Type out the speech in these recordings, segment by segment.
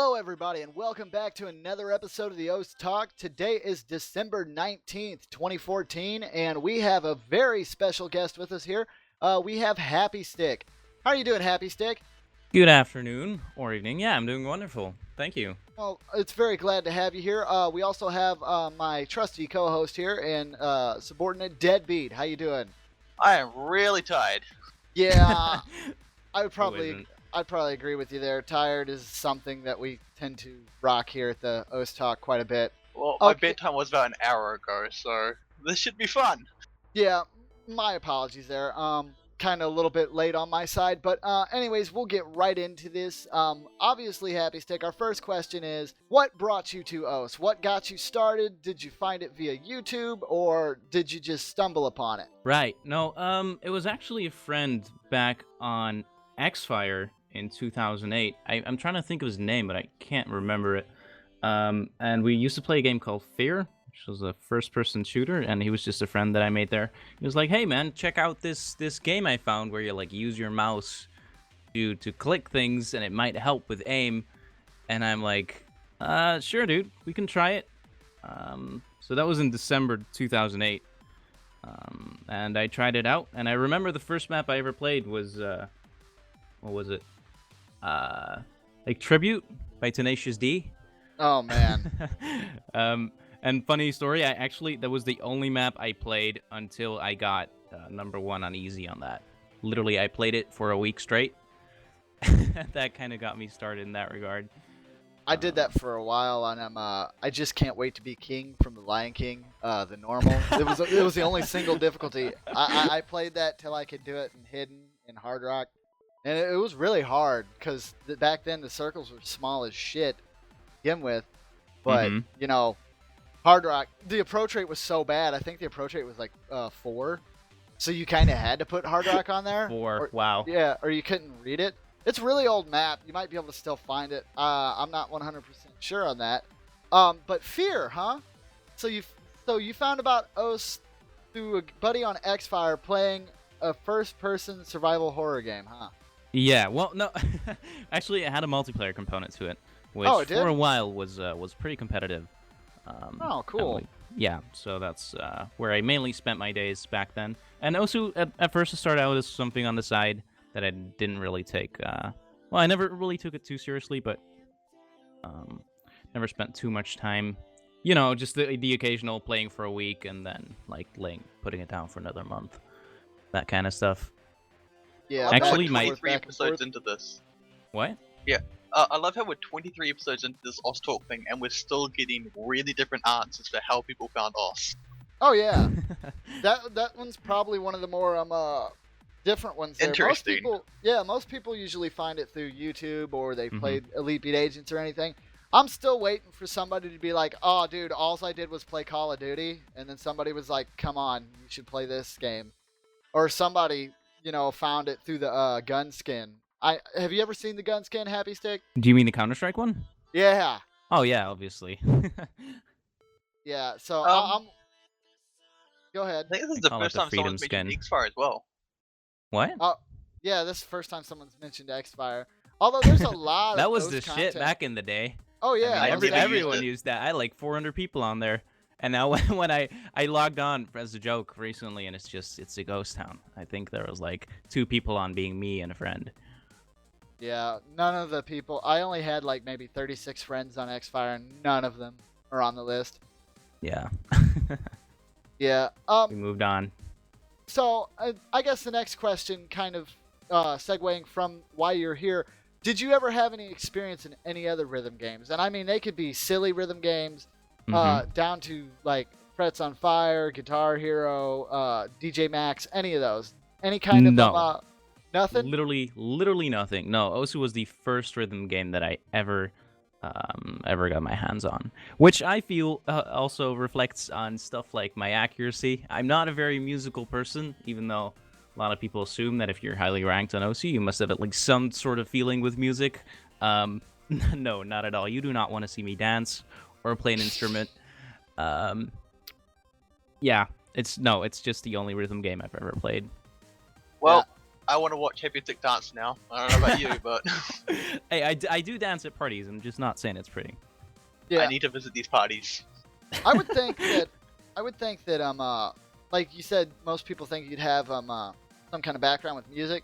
Hello, everybody, and welcome back to another episode of the O's Talk. Today is December 19th, 2014, and we have a very special guest with us here. We have HappyStick. How are you doing, HappyStick? Good afternoon or evening. Yeah, I'm doing wonderful. Thank you. Well, it's very glad to have you here. We also have my trusty co-host here and subordinate Deadbeat. How you doing? I am really tired. Yeah, I would Who probably isn't? I'd probably agree with you there. Tired is something that we tend to rock here at the O's Talk quite a bit. Well, my Okay. bedtime was about an hour ago, so this should be fun. Yeah, my apologies there. Kind of a little bit late on my side, but anyways, we'll get right into this. Obviously, HappyStick, our first question is, what brought you to OS? What got you started? Did you find it via YouTube, or did you just stumble upon it? Right. No, it was actually a friend back on Xfire in 2008. I'm trying to think of his name, but I can't remember it. And we used to play a game called Fear, which was a first-person shooter, and he was just a friend that I made there. He was like, "Hey, man, check out this game I found where you like use your mouse to click things, and it might help with aim." And I'm like, "Sure, dude, we can try it." So that was in December 2008, and I tried it out. And I remember the first map I ever played was what was it? Like Tribute by Tenacious D. Oh man, And funny story, that was the only map I played until I got number 1 on easy on that. Literally, I played it for a week straight. That kind of got me started in that regard. I did that for a while, and I just can't wait to be king from the Lion King, the normal. It was the only single difficulty. I played that till I could do it in hidden in Hard Rock, and it was really hard because back then the circles were small as shit to begin with. But Mhm. you know, Hard Rock, the approach rate was so bad. I think the approach rate was like 4, so you kind of had to put Hard Rock on there. 4, wow. Yeah, or you couldn't read it. It's a really old map. You might be able to still find it. I'm not 100% sure on that. But Fear, huh? So you found about OS through a buddy on Xfire playing a first-person survival horror game, huh? Yeah, well, no, actually, it had a multiplayer component to it, which Oh, it did? for a while was pretty competitive. Oh, cool. and yeah, so that's where I mainly spent my days back then. And also, at first, it started out as something on the side that I didn't really take. Well, I never really took it too seriously, but never spent too much time. You know, just the occasional playing for a week and then like putting it down for another month, that kind of stuff. Yeah, Actually, back my- and forth, 23 back and episodes forth. into this. What? I love how we're 23 episodes into this OS Talk thing, and we're still getting really different answers for how people found OS. Oh yeah, that one's probably one of the more different ones. There. Interesting. Most people usually find it through YouTube or they Mhm. played Elite Beat Agents or anything. I'm still waiting for somebody to be like, "Oh, dude, all I did was play Call of Duty," and then somebody was like, "Come on, you should play this game," or somebody found it through the gun skin. Have you ever seen the gun skin, HappyStick? Do you mean the Counter-Strike one? Yeah, Oh yeah, obviously. yeah. So Um, I'm. Go ahead. I think this is They the call it first the time someone's freedom mentioned skin. Xfire as well. What? Yeah, this is the first time someone's mentioned Xfire. Although there's a lot That of was those the content. shit back in the day. Oh yeah, I I mean, never used everyone it. used that. I had like 400 people on there, and now when I logged on as a joke recently, and it's a ghost town. I think there was like 2 people on, being me and a friend. yeah. None of the people. I only had like maybe 36 friends on Xfire, and none of them are on the list. Yeah. Yeah. We moved on. So I guess the next question, kind of segueing from why you're here. Did you ever have any experience in any other rhythm games? And I mean, they could be silly rhythm games, down to like Frets on Fire, Guitar Hero, DJ Max, any of those. Any kind of No. nothing. Literally nothing. No, Osu was the first rhythm game that I ever got my hands on, which I feel also reflects on stuff like my accuracy. I'm not a very musical person, even though a lot of people assume that if you're highly ranked on OC, you must have at least some sort of feeling with music. No, not at all. You do not want to see me dance or play an instrument. Yeah, it's just the only rhythm game I've ever played. Well, I want to watch HappyStick dance now. I don't know about you, but Hey, I do dance at parties. I'm just not saying it's pretty. Yeah, I need to visit these parties. I would think that like you said, most people think you'd have some kind of background with music.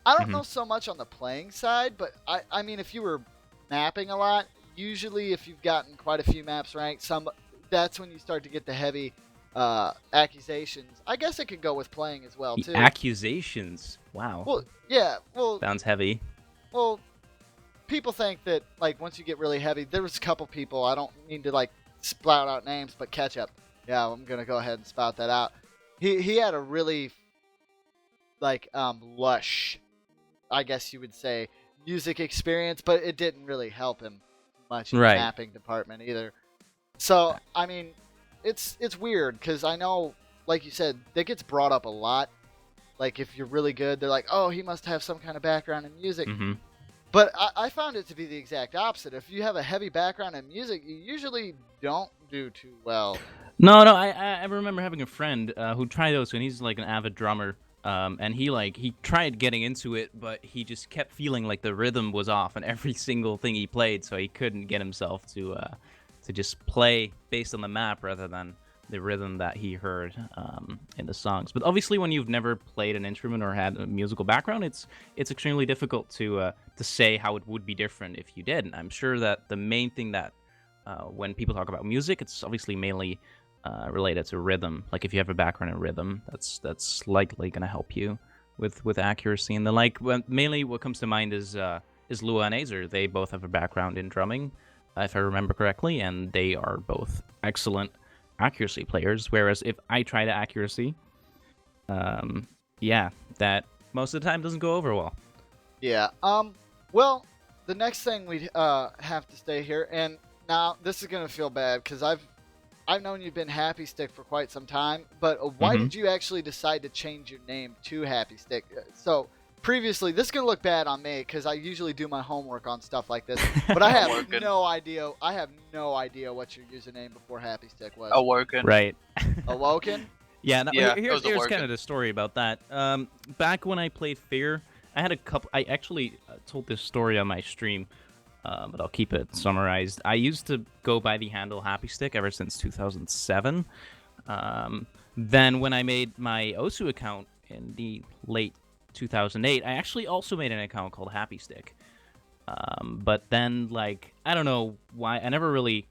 I don't know so much on the playing side, but I mean, if you were mapping a lot, usually if you've gotten quite a few maps ranked, that's when you start to get the heavy accusations. I guess it could go with playing as well too. Accusations. Wow. Well, yeah, well, Sounds heavy. well, people think that like once you get really heavy, there was a couple people. I don't need to like spout out names, but Ketchup. Yeah, I'm gonna go ahead and spout that out. He had a really like lush, I guess you would say, music experience, but it didn't really help him much in Right. the mapping department either. So I mean, it's weird because I know, like you said, that gets brought up a lot. Like if you're really good, they're like, oh, he must have some kind of background in music. Mm-hmm. But I found it to be the exact opposite. If you have a heavy background in music, you usually don't do too well. No, I remember having a friend who tried those, and he's like an avid drummer. And he tried getting into it, but he just kept feeling like the rhythm was off on every single thing he played, so he couldn't get himself to just play based on the map rather than the rhythm that he heard in the songs. But obviously, when you've never played an instrument or had a musical background, it's extremely difficult to say how it would be different if you did. And I'm sure that the main thing that when people talk about music, it's obviously mainly related to rhythm. Like if you have a background in rhythm, that's likely going to help you with accuracy and the like. Mainly, what comes to mind is Lua and Azer. They both have a background in drumming, if I remember correctly, and they are both excellent accuracy players. Whereas if I try to accuracy, that most of the time doesn't go over well. Yeah. Well, the next thing we have to stay here, and now this is gonna feel bad because I've known you've been HappyStick for quite some time, but why did you actually decide to change your name to HappyStick? So previously, this is gonna look bad on me because I usually do my homework on stuff like this, but I have Awoken. no idea. I have no idea what your username before HappyStick was. Awoken. Right. Awoken? Yeah, no, Yeah, it here's was a working. kind of the story about that. Back when I played Fear, I had a couple. I actually told this story on my stream, but I'll keep it summarized. I used to go by the handle HappyStick ever since 2007. Then when I made my Osu account in the late 2008, I actually also made an account called HappyStick. But then, like, I don't know why, I never really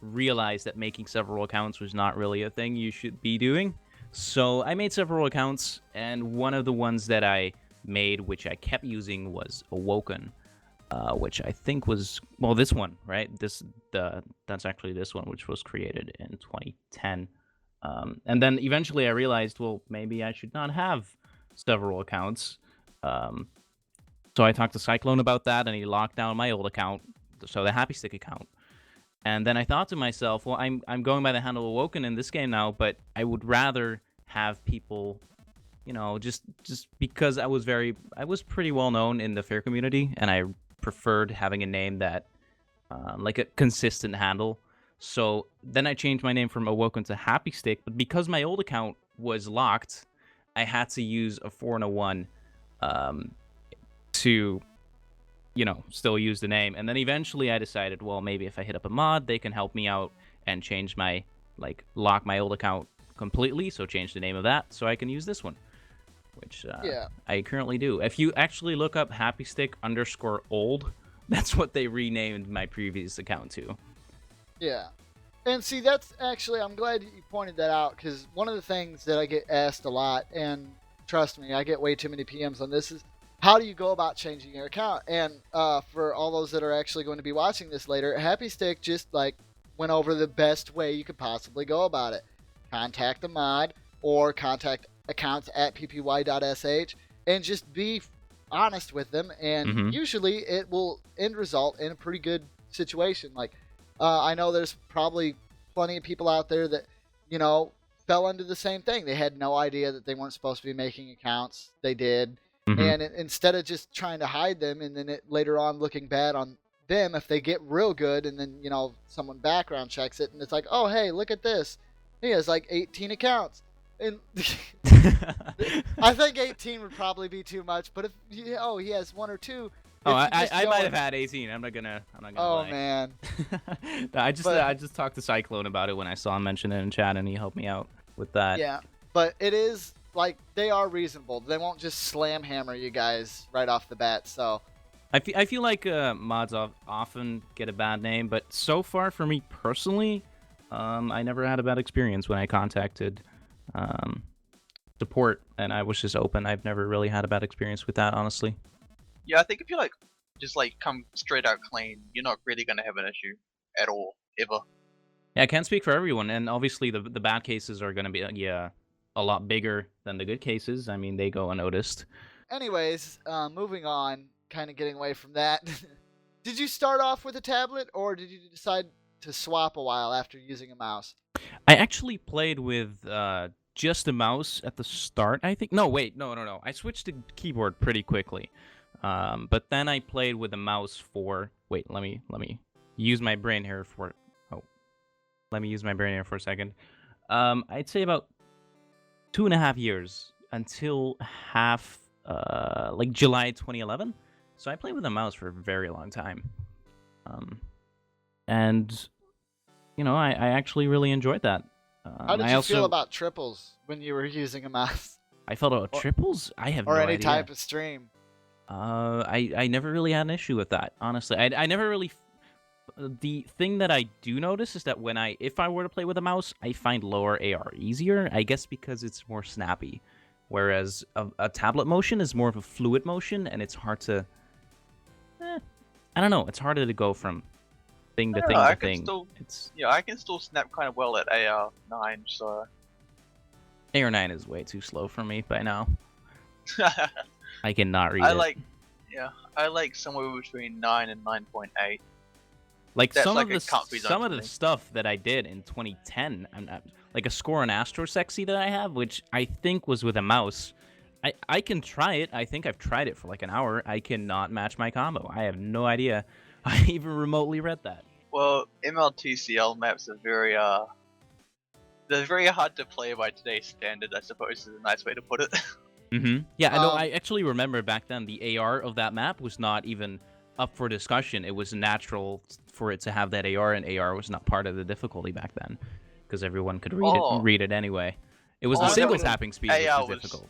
realized that making several accounts was not really a thing you should be doing. So I made several accounts, and one of the ones that I made, which I kept using, was Awoken, which I think was, well, this one, right? That's actually this one, which was created in 2010. And then eventually I realized, well, maybe I should not have several accounts. So I talked to Cyclone about that, and he locked down my old account, so the HappyStick account. And then I thought to myself, well, I'm going by the handle Awoken in this game now, but I would rather have people, you know, just because I was pretty well known in the Fair community, and I preferred having a name that, like a consistent handle. So then I changed my name from Awoken to HappyStick, but because my old account was locked, I had to use a 4 and a 1 to, you know, still use the name. And then eventually I decided, well, maybe if I hit up a mod, they can help me out and change my, like, lock my old account completely, so change the name of that so I can use this one, which I currently do. If you actually look up HappyStick_old, that's what they renamed my previous account to. Yeah. And see, that's actually, I'm glad you pointed that out, because one of the things that I get asked a lot, and trust me, I get way too many PMs on this, is how do you go about changing your account? And for all those that are actually going to be watching this later, HappyStick just like went over the best way you could possibly go about it. Contact the mod or contact accounts at ppy.sh and just be honest with them, and usually it will end result in a pretty good situation. Like I know there's probably plenty of people out there that, you know, fell into the same thing. They had no idea that they weren't supposed to be making accounts. They did. And instead of just trying to hide them and then later on looking bad on them, if they get real good and then, you know, someone background checks it and it's like, oh, hey, look at this. He has like 18 accounts. And I think 18 would probably be too much, but if he has one or two. Oh, if you I just might go have and- had 18. I'm not gonna Oh lie. man. No, I just But- talked to Cyclone about it when I saw him mention it in chat, and he helped me out with that. Yeah, but it is like they are reasonable. They won't just slam hammer you guys right off the bat. So I feel like mods often get a bad name, but so far for me personally, I never had a bad experience when I contacted support and I was just open. I've never really had a bad experience with that, honestly. Yeah, I think if you just come straight out clean, you're not really gonna have an issue at all, ever. Yeah, I can't speak for everyone, and obviously the bad cases are gonna be a lot bigger than the good cases. I mean, they go unnoticed. anyways, moving on, kind of getting away from that. Did you start off with a tablet, or did you decide to swap a while after using a mouse? I actually played with just a mouse at the start, I think. No, wait, no. I switched to keyboard pretty quickly. But then I played with a mouse for... Wait, let me use my brain here for... Oh. Let me use my brain here for a second. I'd say about 2.5 years until like July 2011. So I played with a mouse for a very long time. And... I actually really enjoyed that. How did I you also, feel about triples when you were using a mouse? I felt about triples? I have Or no any idea. type of stream? I never really had an issue with that, honestly. I never really... The thing that I do notice is that if I were to play with a mouse, I find lower AR easier, I guess because it's more snappy. Whereas a tablet motion is more of a fluid motion, and it's hard to... I don't know, it's harder to go from thing to thing to thing. Yeah, I can still snap kind of well at AR9, so... AR9 is way too slow for me by now. I cannot read it. I like somewhere between 9 and 9.8. Like That's some like of a comfy zone some for of the me. stuff that I did in 2010, like a score on Astro Sexy that I have, which I think was with a mouse. I can try it. I think I've tried it for like an hour. I cannot match my combo. I have no idea. I even remotely read that. Well, MLTCL maps are they're very hard to play by today's standard, I suppose is a nice way to put it. Yeah, I know. I actually remember back then the AR of that map was not even up for discussion. It was natural for it to have that AR, and AR was not part of the difficulty back then because everyone could read it anyway. It was the Was that single when tapping speed AR which was was- difficult.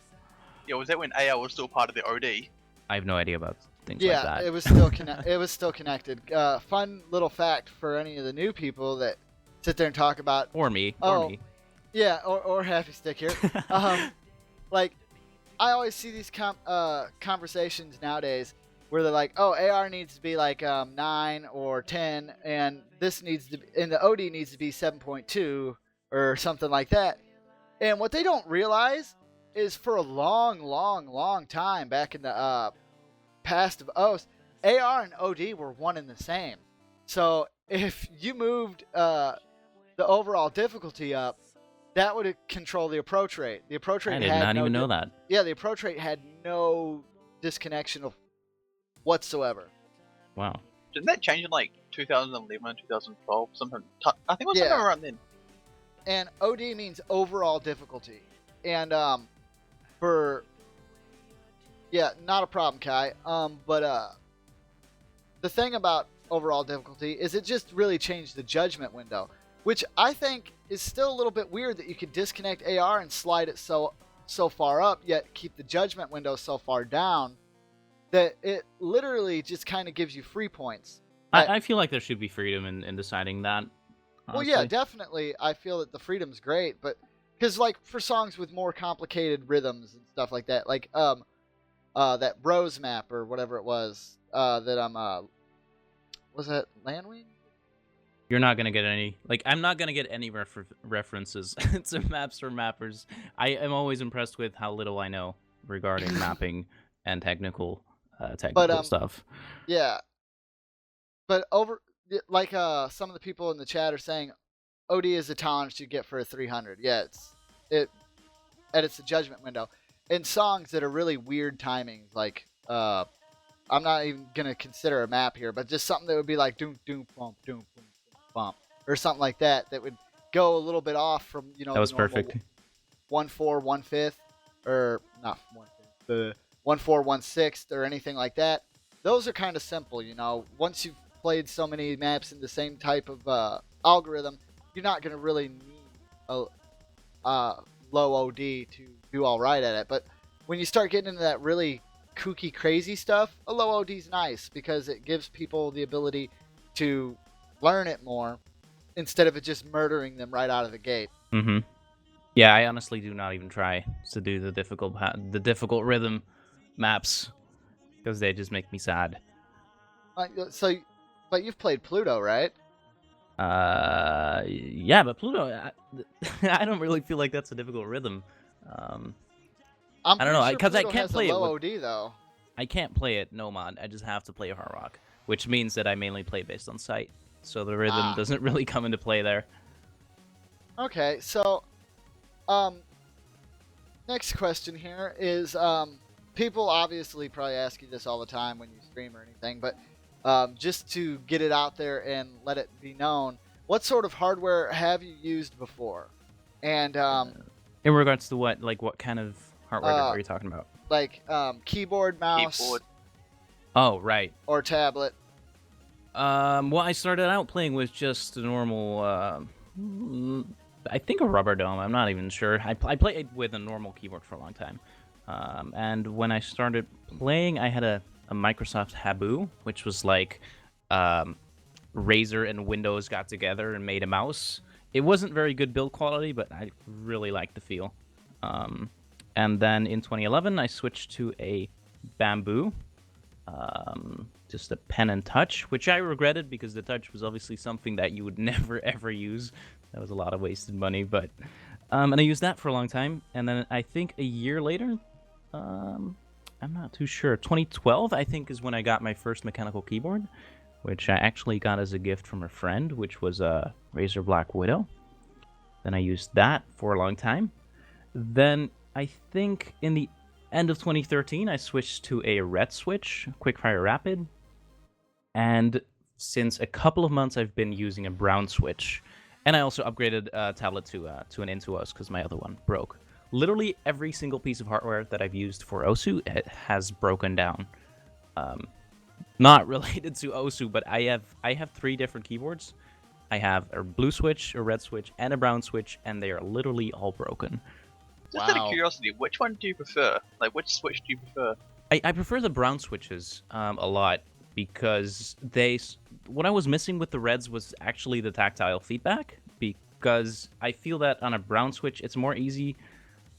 Yeah, was that when AR was still part of the OD? I have no idea about things Yeah, like that. it was still it was still connected. Fun little fact for any of the new people that sit there and talk about. Or me. Yeah, or HappyStick here. Like, I always see these conversations nowadays where they're like, "Oh, AR needs to be like 9 or 10, and this needs to, and the OD needs to be 7.2 or something like that." And what they don't realize is, for a long time back in the past of OS, AR and OD were one and the same. So if you moved the overall difficulty up, that would control the approach rate. The approach rate I did not even know that. Yeah, the approach rate had no disconnection whatsoever. Wow. Didn't that change in like 2011, 2012, something? I think it was Yeah. somewhere around then. And OD means overall difficulty. And not a problem, Kai. But the thing about overall difficulty is it just really changed the judgment window, which I think is still a little bit weird that you could disconnect AR and slide it so far up, yet keep the judgment window so far down that it literally just kind of gives you free points. I feel like there should be freedom in deciding that. Well, yeah, honestly. definitely. I feel that the freedom's great, but because like for songs with more complicated rhythms and stuff like that, like that Rose map or whatever it was was that Landwing? You're not gonna get any. Like, I'm not gonna get any references to maps for mappers. I am always impressed with how little I know regarding mapping and technical stuff. Yeah, but some of the people in the chat are saying, OD is the tolerance you get for a 300. Yeah, it edits the judgment window. In songs that are really weird timings, like I'm not even gonna consider a map here, but just something that would be like doom doom bump doom boom bump or something like that would go a little bit off from That was perfect. 1/4, 1/5. or not 1/5, the 1/4, 1/6, or anything like that. Those are kind of simple, you know. Once you've played so many maps in the same type of algorithm, you're not going to really need a low OD to do all right at it. But when you start getting into that really kooky, crazy stuff, a low OD is nice because it gives people the ability to learn it more instead of it just murdering them right out of the gate. Mm-hmm. Yeah, I honestly do not even try to do the difficult rhythm maps because they just make me sad. But you've played Pluto, right? Yeah, but Pluto, I don't really feel like that's a difficult rhythm. I'm I don't know, pretty sure because I Pluto can't has play a it low with, OD though. I can't play it no mod. I just have to play hard rock, which means that I mainly play based on sight. So the rhythm doesn't really come into play there. Okay, so next question here is people obviously probably ask you this all the time when you stream or anything, but just to get it out there and let it be known, what sort of hardware have you used before? And In regards to what, like what kind of hardware are you talking about? like keyboard, mouse, Keyboard. Oh, right. or tablet. Well, I started out playing with just a normal, I think a rubber dome. I'm not even sure. I played with a normal keyboard for a long time. And when I started playing, I had a Microsoft Habu, which was like Razer and Windows got together and made a mouse. It wasn't very good build quality, but I really liked the feel. And then in 2011, I switched to a Bamboo. Just a pen and touch, which I regretted because the touch was obviously something that you would never ever use. That was a lot of wasted money, but and I used that for a long time. And then I think a year later, I'm not too sure. 2012, I think, is when I got my first mechanical keyboard, which I actually got as a gift from a friend, which was a Razer Black Widow. Then I used that for a long time. Then I think in the end of 2013, I switched to a red switch, Quickfire Rapid. And since a couple of months, I've been using a brown switch. And I also upgraded a tablet to an Intuos because my other one broke. Literally every single piece of hardware that I've used for Osu it has broken down. Not related to Osu, but I have 3 different keyboards. I have a blue switch, a red switch, and a brown switch, and they are literally all broken. Just out of curiosity, which one do you prefer? Like, which switch do you prefer? I prefer the brown switches a lot because what I was missing with the reds was actually the tactile feedback, because I feel that on a brown switch it's more easy.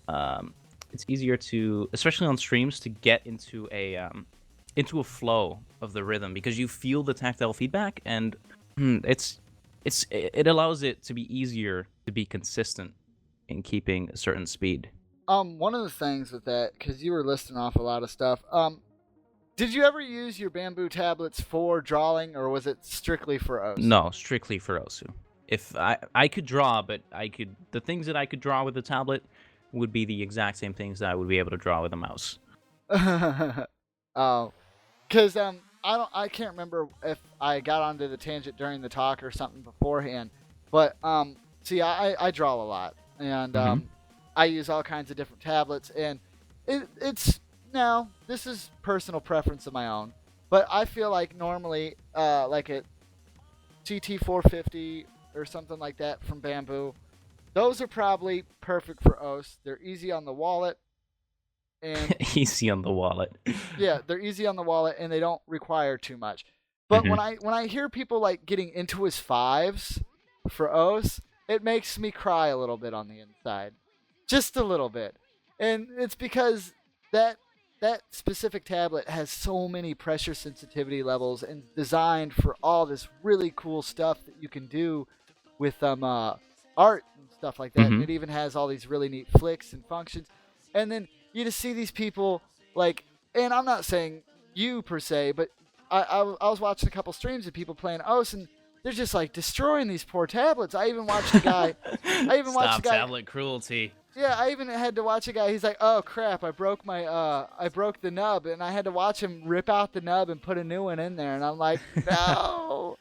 It's easier to, especially on streams, to get into a flow of the rhythm because you feel the tactile feedback, and it allows it to be easier to be consistent in keeping a certain speed. One of the things with that, because you were listing off a lot of stuff, did you ever use your Bamboo tablets for drawing, or was it strictly for Osu? No, strictly for Osu. If I could draw, but the things that I could draw with the tablet would be the exact same things that I would be able to draw with a mouse. Oh, because I can't remember if I got onto the tangent during the talk or something beforehand, but see, I draw a lot, and I use all kinds of different tablets, and it's now this is personal preference of my own, but I feel like normally like a GT450 or something like that from Bamboo, those are probably perfect for OS. They're easy on the wallet, and easy on the wallet. Yeah, they're easy on the wallet, and they don't require too much. But when I hear people like getting into his 5s for OS, it makes me cry a little bit on the inside, just a little bit, and it's because that specific tablet has so many pressure sensitivity levels and designed for all this really cool stuff that you can do with art and stuff like that. And it even has all these really neat flicks and functions. And then you just see these people like, and I'm not saying you per se, but I was watching a couple streams of people playing OS, and they're just like destroying these poor tablets. I even watched a guy. Stop tablet cruelty. Yeah, I even had to watch a guy. He's like, "Oh crap! I broke the nub," and I had to watch him rip out the nub and put a new one in there. And I'm like, "No."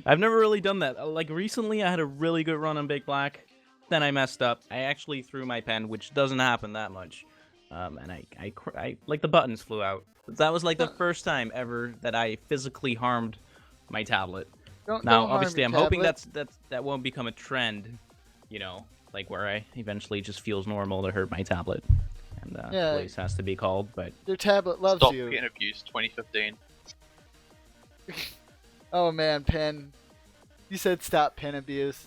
I've never really done that. Like recently, I had a really good run on Big Black. Then I messed up. I actually threw my pen, which doesn't happen that much. and I like the buttons flew out. That was like the first time ever that I physically harmed my tablet. Don't Now, harm obviously, your I'm hoping tablet. that won't become a trend, like where I eventually just feels normal to hurt my tablet, and Yeah. police has to be called. But Your tablet loves Stop you. Pin Abuse 2015. Oh man, Pen. You said stop pen abuse.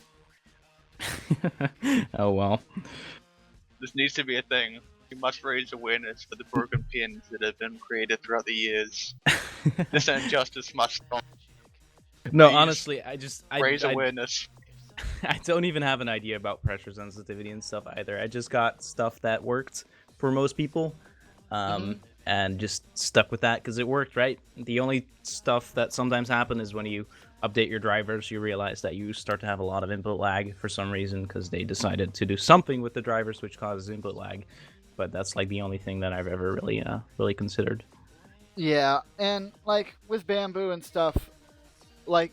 oh well. This needs to be a thing. We must raise awareness for the broken pins that have been created throughout the years. This injustice must stop. No, Please, honestly, raise awareness. I don't even have an idea about pressure sensitivity and stuff either. I just got stuff that worked for most people, and just stuck with that because it worked, right? The only stuff that sometimes happen is when you update your drivers, you realize that you start to have a lot of input lag for some reason because they decided to do something with the drivers which causes input lag. But that's like the only thing that I've ever really considered. Yeah, and like with bamboo and stuff, like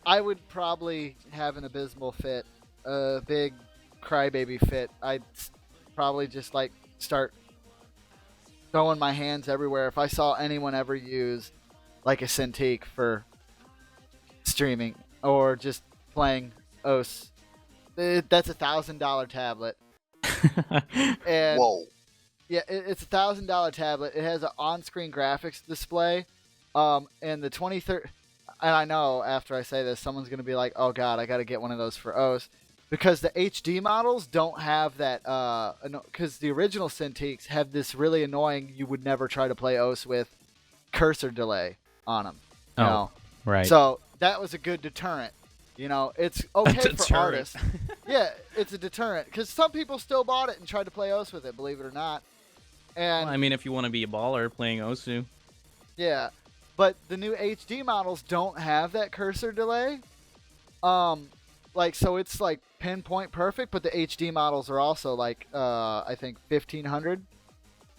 I would probably have an abysmal fit, a big crybaby fit. I'd probably just like start throwing my hands everywhere if I saw anyone ever use like a Cintiq for streaming or just playing OS. That's $1,000 tablet, and Whoa. yeah, it's $1,000 tablet. It has an on-screen graphics display, and the 2030. And I know after I say this, someone's gonna be like, "Oh God, I got to get one of those for OS," because the HD models don't have that. Because the original Cintiqs have this really annoying, you would never try to play OS with cursor delay on them. You know? Right. So that was a good deterrent. It's okay for Deterrent. artists. Yeah, it's a deterrent because some people still bought it and tried to play OS with it, believe it or not. And Well, I mean, if you want to be a baller playing Osu. yeah, but the new HD models don't have that cursor delay. So it's like pinpoint perfect, but the HD models are also like I think 1,500.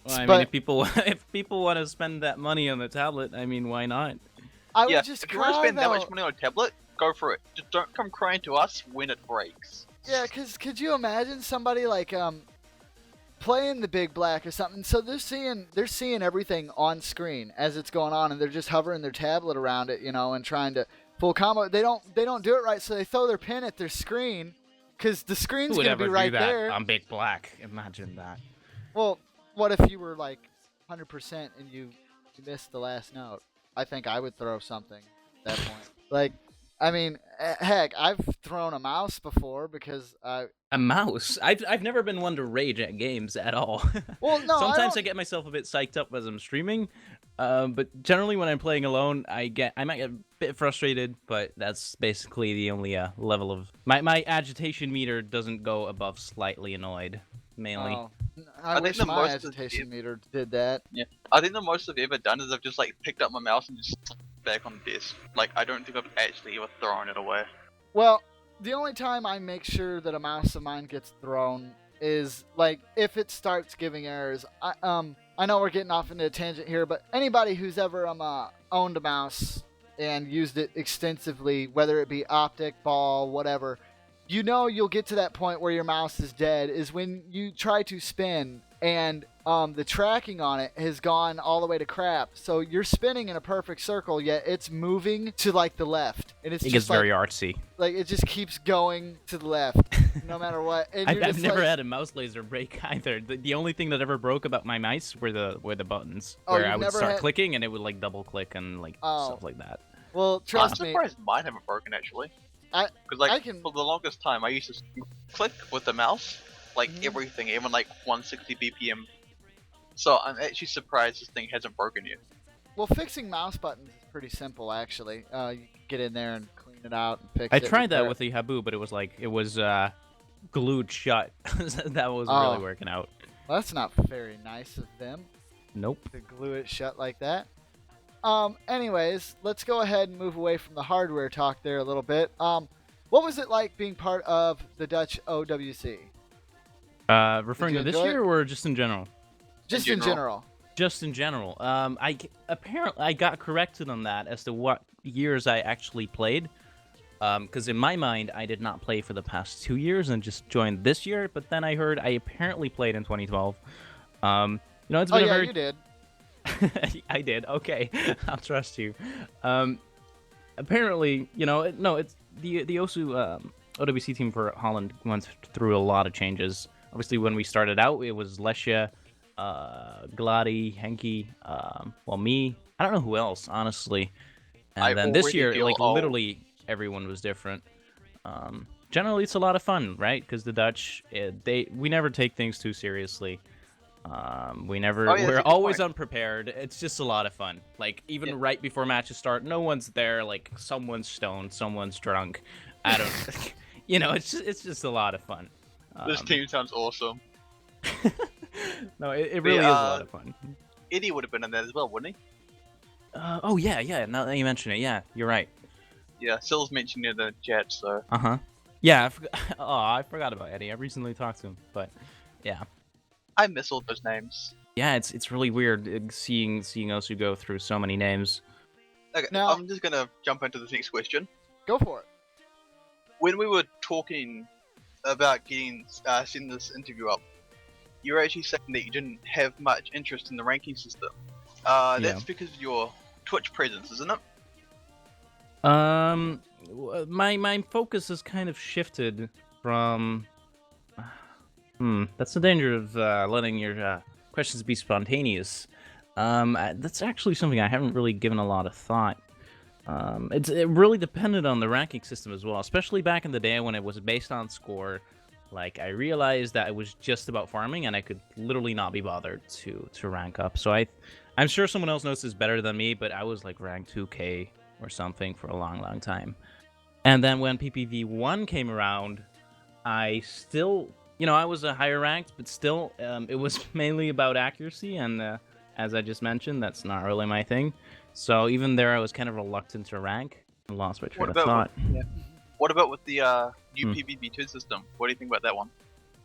Well, I But mean, if people want to spend that money on the tablet, I mean, why not? I Yeah, would just if you want to spend that though. much money on a tablet, go for it. Just don't come crying to us when it breaks. Yeah, because could you imagine somebody like playing the big black or something? So they're seeing everything on screen as it's going on, and they're just hovering their tablet around it, and trying to full combo. They don't do it right, so they throw their pin at their screen because the screen's Who would gonna ever be right do that there. on Big Black? Imagine that. Well, what if you were like 100% and you missed the last note? I think I would throw something at that point. Like, I mean, heck, I've thrown a mouse before because A mouse? I've never been one to rage at games at all. Well, no, Sometimes I I get myself a bit psyched up as I'm streaming, but generally when I'm playing alone, I might get a bit frustrated, but that's basically the only level of my agitation meter doesn't go above slightly annoyed, mainly. Oh, I think wish the my most of agitation the- meter did that. Yeah, I think the most I've ever done is I've just like picked up my mouse and just back on the desk. Like I don't think I've actually ever thrown it away. Well, the only time I make sure that a mouse of mine gets thrown is like if it starts giving errors. I know we're getting off into a tangent here, but anybody who's ever owned a mouse and used it extensively, whether it be optic, ball, whatever, you'll get to that point where your mouse is dead is when you try to spin and the tracking on it has gone all the way to crap. So you're spinning in a perfect circle, yet it's moving to like the left, and it's It just gets very artsy. like it just keeps going to the left no matter what. And you're I've just never like, had a mouse laser break either. The only thing that ever broke about my mice were the buttons, Oh, where you've I would never start had- clicking and it would like double click and like Oh. stuff like that. Well, I'm trust me. surprised mine haven't broken actually. Because like I can- for the longest time I used to click with the mouse, like Mhm. everything, even like 160 BPM. So I'm actually surprised this thing hasn't broken yet. Well, fixing mouse buttons is pretty simple actually. You can get in there and clean it out and fix I it. tried that repair with the Habu, but it was glued shut. That wasn't Oh. really working out. Well, that's not very nice of them Nope. to glue it shut like that. Anyways, let's go ahead and move away from the hardware talk there a little bit. What was it like being part of the Dutch OWC? Referring you to this enjoy it? year or just in general? Just in general. Just in general. Apparently I got corrected on that as to what years I actually played. Because in my mind, I did not play for the past 2 years and just joined this year. But then I heard I apparently played in 2012. You know, it's Oh been a yeah, very you did. I did. Okay, I'll trust you. Apparently, you know, no, it's the OSU OWC team for Holland went through a lot of changes. Obviously, when we started out, it was Lesha, Gladi, Henki, well, me. I don't know who else, honestly. I And then this already year, feel like old. literally everyone was different. Generally, it's a lot of fun, right? Because the Dutch, we never take things too seriously. Oh, yeah, that's We're a good always point. unprepared. It's just a lot of fun. Like even Yeah. right before matches start, no one's there. Like someone's stoned, someone's drunk. I don't, you know, it's just a lot of fun. This team sounds awesome. No, it But, really is a lot of fun. Eddie would have been in there as well, wouldn't he? Oh yeah. Now that you mention it, yeah, you're right. Yeah, Sil's mentioned in the chat, so Yeah, oh, I forgot about Eddie. I recently talked to him, but yeah. I miss all those names. Yeah, it's really weird seeing Osu go through so many names. Okay, Now- I'm just gonna jump into this next question. Go for it. When we were talking about getting sending this interview up, you were actually saying that you didn't have much interest in the ranking system. Yeah. That's because of your Twitch presence, isn't it? My focus has kind of shifted from. That's the danger of letting your questions be spontaneous. That's actually something I haven't really given a lot of thought. It really depended on the ranking system as well, especially back in the day when it was based on score. Like I realized that it was just about farming, and I could literally not be bothered to rank up. So I'm sure someone else knows this better than me, but I was like ranked 2K or something for a long time. And then when PPV1 came around, I still, you know, I was a higher ranked, but still, it was mainly about accuracy, and as I just mentioned, that's not really my thing. So even there, I was kind of reluctant to rank. I lost my train of thought. What about with the new PvP2 system? What do you think about that one?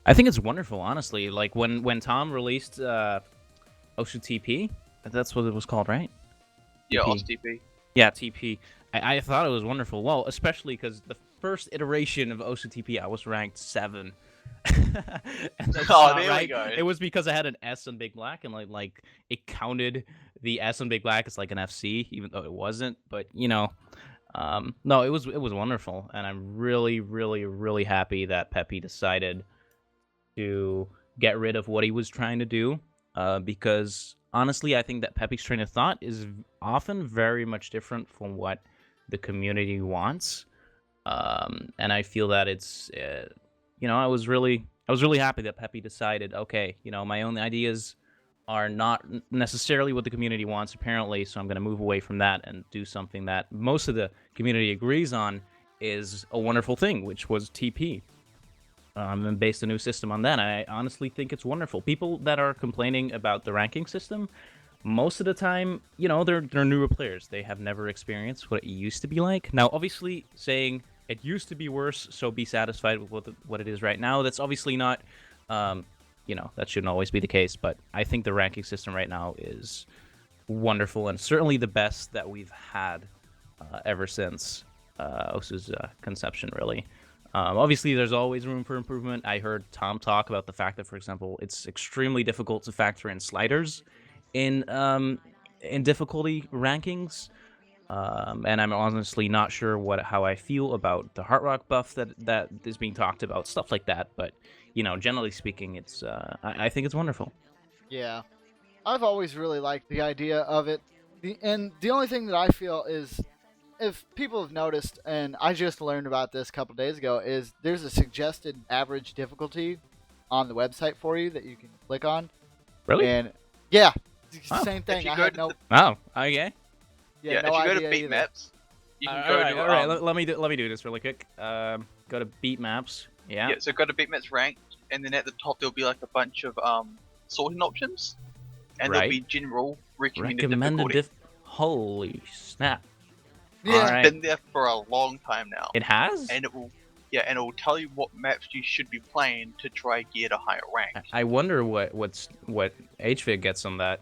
I think it's wonderful, honestly. Like when Tom released Osu TP, that's what it was called, right? Yeah, TP. OSTP. Yeah, TP. I thought it was wonderful. Well, especially because the first iteration of Osu TP, I was ranked 7. And that's Oh, not there we right. go. It was because I had an S on Big Black, and like it counted the S on Big Black as like an FC, even though it wasn't. But you know, no, it was wonderful, and I'm really happy that Pepe decided to get rid of what he was trying to do, because honestly, I think that Pepe's train of thought is often very much different from what the community wants, and I feel that it's, you know, I was really happy that Pepe decided, okay, you know, my own ideas are not necessarily what the community wants, apparently, so I'm going to move away from that and do something that most of the community agrees on is a wonderful thing, which was TP. And based a new system on that. I honestly think it's wonderful. People that are complaining about the ranking system, most of the time, you know, they're newer players. They have never experienced what it used to be like. Now, obviously, saying it used to be worse, so be satisfied with what it is right now, that's obviously not, you know, that shouldn't always be the case. But I think the ranking system right now is wonderful, and certainly the best that we've had ever since Osu's conception, really. Obviously, there's always room for improvement. I heard Tom talk about the fact that, for example, it's extremely difficult to factor in sliders in difficulty rankings, and I'm honestly not sure how I feel about the Heart Rock buff that is being talked about, stuff like that. But you know, generally speaking, it's I think it's wonderful. Yeah, I've always really liked the idea of it. And the only thing that I feel is, if people have noticed, and I just learned about this a couple days ago, is there's a suggested average difficulty on the website for you that you can click on. Really? And yeah, it's the Oh. same thing. you I go had to no, Oh, okay. yeah, no if you go idea to beat either. maps, you can All go right, to all right. Let me do this really quick. Go to beat maps. Yeah. yeah, so go to beat maps ranked, and then at the top there'll be like a bunch of sorting options, and there'll Right. be general recommended Recommended difficulty. Holy snap! Yeah, All It's right. been there for a long time now, It has. and it will tell you what maps you should be playing to try get a higher rank. I wonder what HVIG gets on that.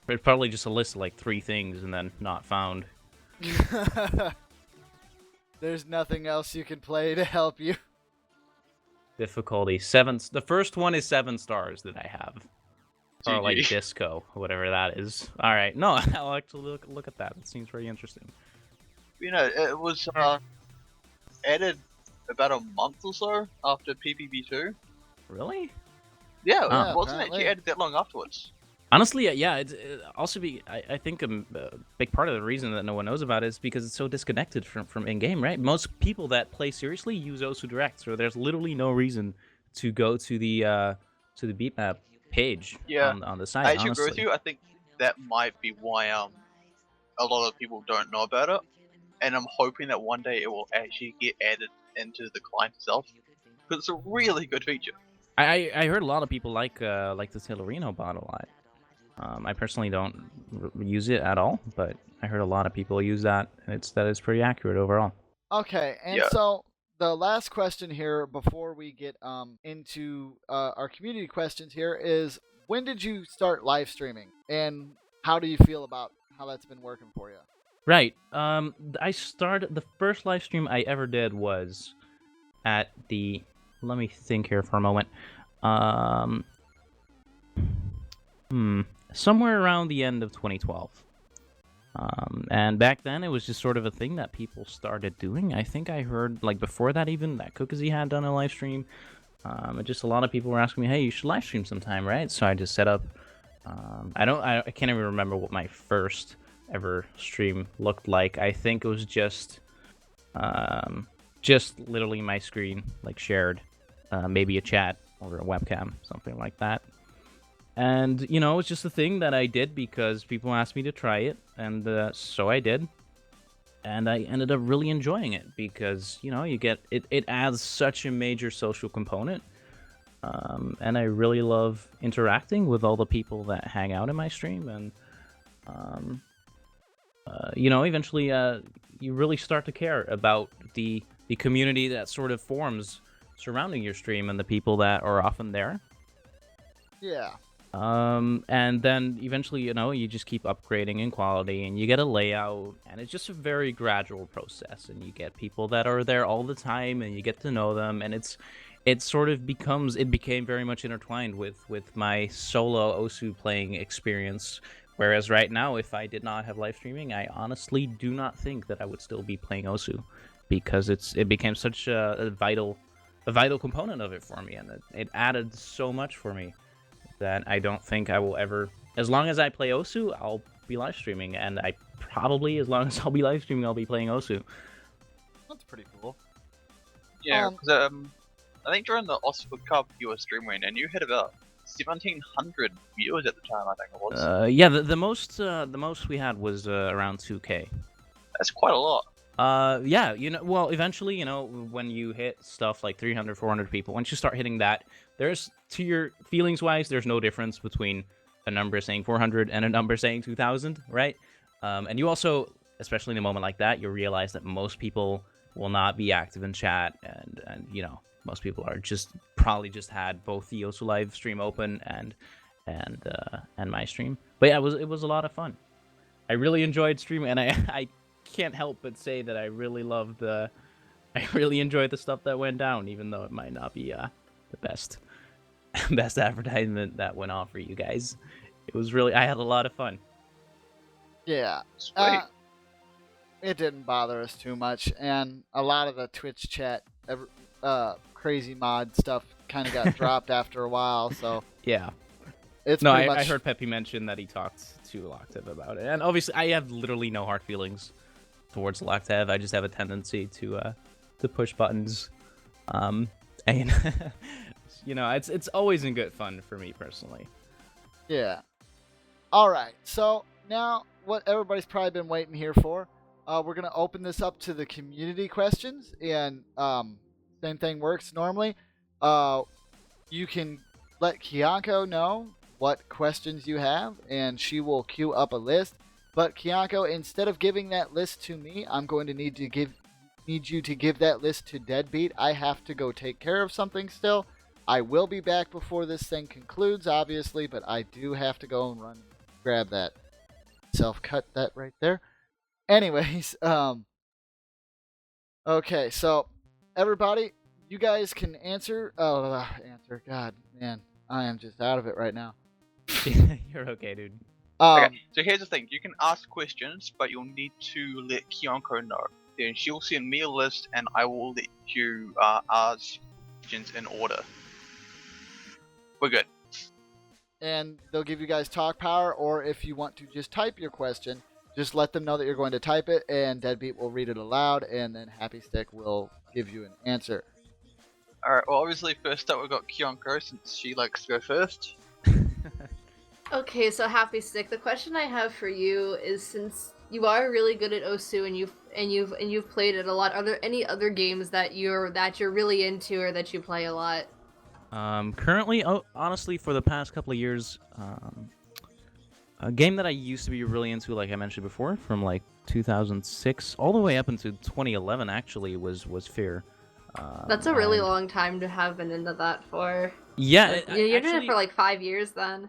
It's probably just a list of like 3 things and then not found. there's nothing else you can play to help you. Difficulty 7. The first one is 7 stars that I have. Or like GG. disco, whatever that is. All right, no, I'll actually look at that. It seems very interesting. You know, it was added about a month or so after PPB2. Really? Yeah, Oh. it wasn't apparently. actually added that long afterwards. Honestly, yeah. It's also I think a big part of the reason that no one knows about it is because it's so disconnected from in-game, right? Most people that play seriously use Osu Direct, so there's literally no reason to go to the beatmap page Yeah, on the I site. actually agree with Honestly, you. I think that might be why a lot of people don't know about it, and I'm hoping that one day it will actually get added into the client itself because it's a really good feature. I heard a lot of people like the Taylorino bot a lot. I personally don't use it at all, but I heard a lot of people use that, and that is pretty accurate overall. Okay, and Yeah. so the last question here before we get into our community questions here is, when did you start live streaming, and how do you feel about how that's been working for you? Right. I started the first live stream I ever did was at the. Let me think here for a moment. Um, somewhere around the end of 2012. And back then it was just sort of a thing that people started doing. I think I heard like before that even that Cookies had done a live stream. And just a lot of people were asking me, "Hey, you should live stream sometime, right?" So I just set up. I can't even remember what my first ever stream looked like. I think it was just literally my screen, like shared, maybe a chat or a webcam, something like that. And you know, it's just a thing that I did because people asked me to try it, and so I did. And I ended up really enjoying it because you know you get it. It adds such a major social component. And I really love interacting with all the people that hang out in my stream, and you know, eventually, you really start to care about the community that sort of forms surrounding your stream and the people that are often there. Yeah. And then eventually, you know, you just keep upgrading in quality, and you get a layout, and it's just a very gradual process, and you get people that are there all the time, and you get to know them, and it became very much intertwined with my solo Osu playing experience. Whereas right now, if I did not have live streaming, I honestly do not think that I would still be playing Osu, because it became such a vital component of it for me, and it added so much for me that I don't think I will ever. As long as I play Osu, I'll be live streaming, and I probably, as long as I'll be live streaming, I'll be playing Osu. That's pretty cool. Yeah, Um, because I think during the Oscar Cup you were streaming and you had about 1,700 viewers at the time. I think it was. Yeah, the most we had was around 2K. That's quite a lot. Yeah, you know, well, eventually, you know, when you hit stuff like 300, 400 people, once you start hitting that, there's, to your feelings wise, there's no difference between a number saying 400 and a number saying 2,000, right? And you also, especially in a moment like that, you realize that most people will not be active in chat, and you know, most people are probably just had both the Osu live stream open and my stream. But yeah, it was a lot of fun. I really enjoyed streaming, and I can't help but say that I really enjoyed the stuff that went down, even though it might not be the best advertisement that went on for you guys. It was really, I had a lot of fun. yeah. Sweet. It didn't bother us too much, and a lot of the Twitch chat, crazy mod stuff, kind of got dropped after a while. So Yeah. it's No, pretty much. I heard Peppy mention that he talked to Loctev about it, and obviously I have literally no hard feelings towards Loctev. I just have a tendency to push buttons, and you know, it's always in good fun for me personally. Yeah. All right. So now, what everybody's probably been waiting here for, we're gonna open this up to the community questions, and same thing works normally. You can let Kiyanko know what questions you have, and she will queue up a list. But Kiyanko, instead of giving that list to me, I'm going to need you to give that list to Deadbeat. I have to go take care of something still. I will be back before this thing concludes, obviously, but I do have to go and run and grab that. Self-cut that right there. Anyways, okay, so everybody, you guys can answer. Oh, answer. God, man, I am just out of it right now. You're okay, dude. Okay, Um, so here's the thing. You can ask questions, but you'll need to let Kyoko know. Then she'll send me a list, and I will let you ask questions in order. We're good. and they'll give you guys talk power, or if you want to just type your question, just let them know that you're going to type it, and Deadbeat will read it aloud, and then HappyStick will give you an answer. Alright, well, obviously, first up, we've got Kyoko, since she likes to go first. Okay, so HappyStick, the question I have for you is, since you are really good at Osu and you've played it a lot, are there any other games that you're really into or that you play a lot? Currently, honestly, for the past couple of years, a game that I used to be really into, like I mentioned before, from like 2006 all the way up into 2011, actually, was Fear. That's a really And long time to have been into that for. yeah, Like, you're doing it for like 5 years then.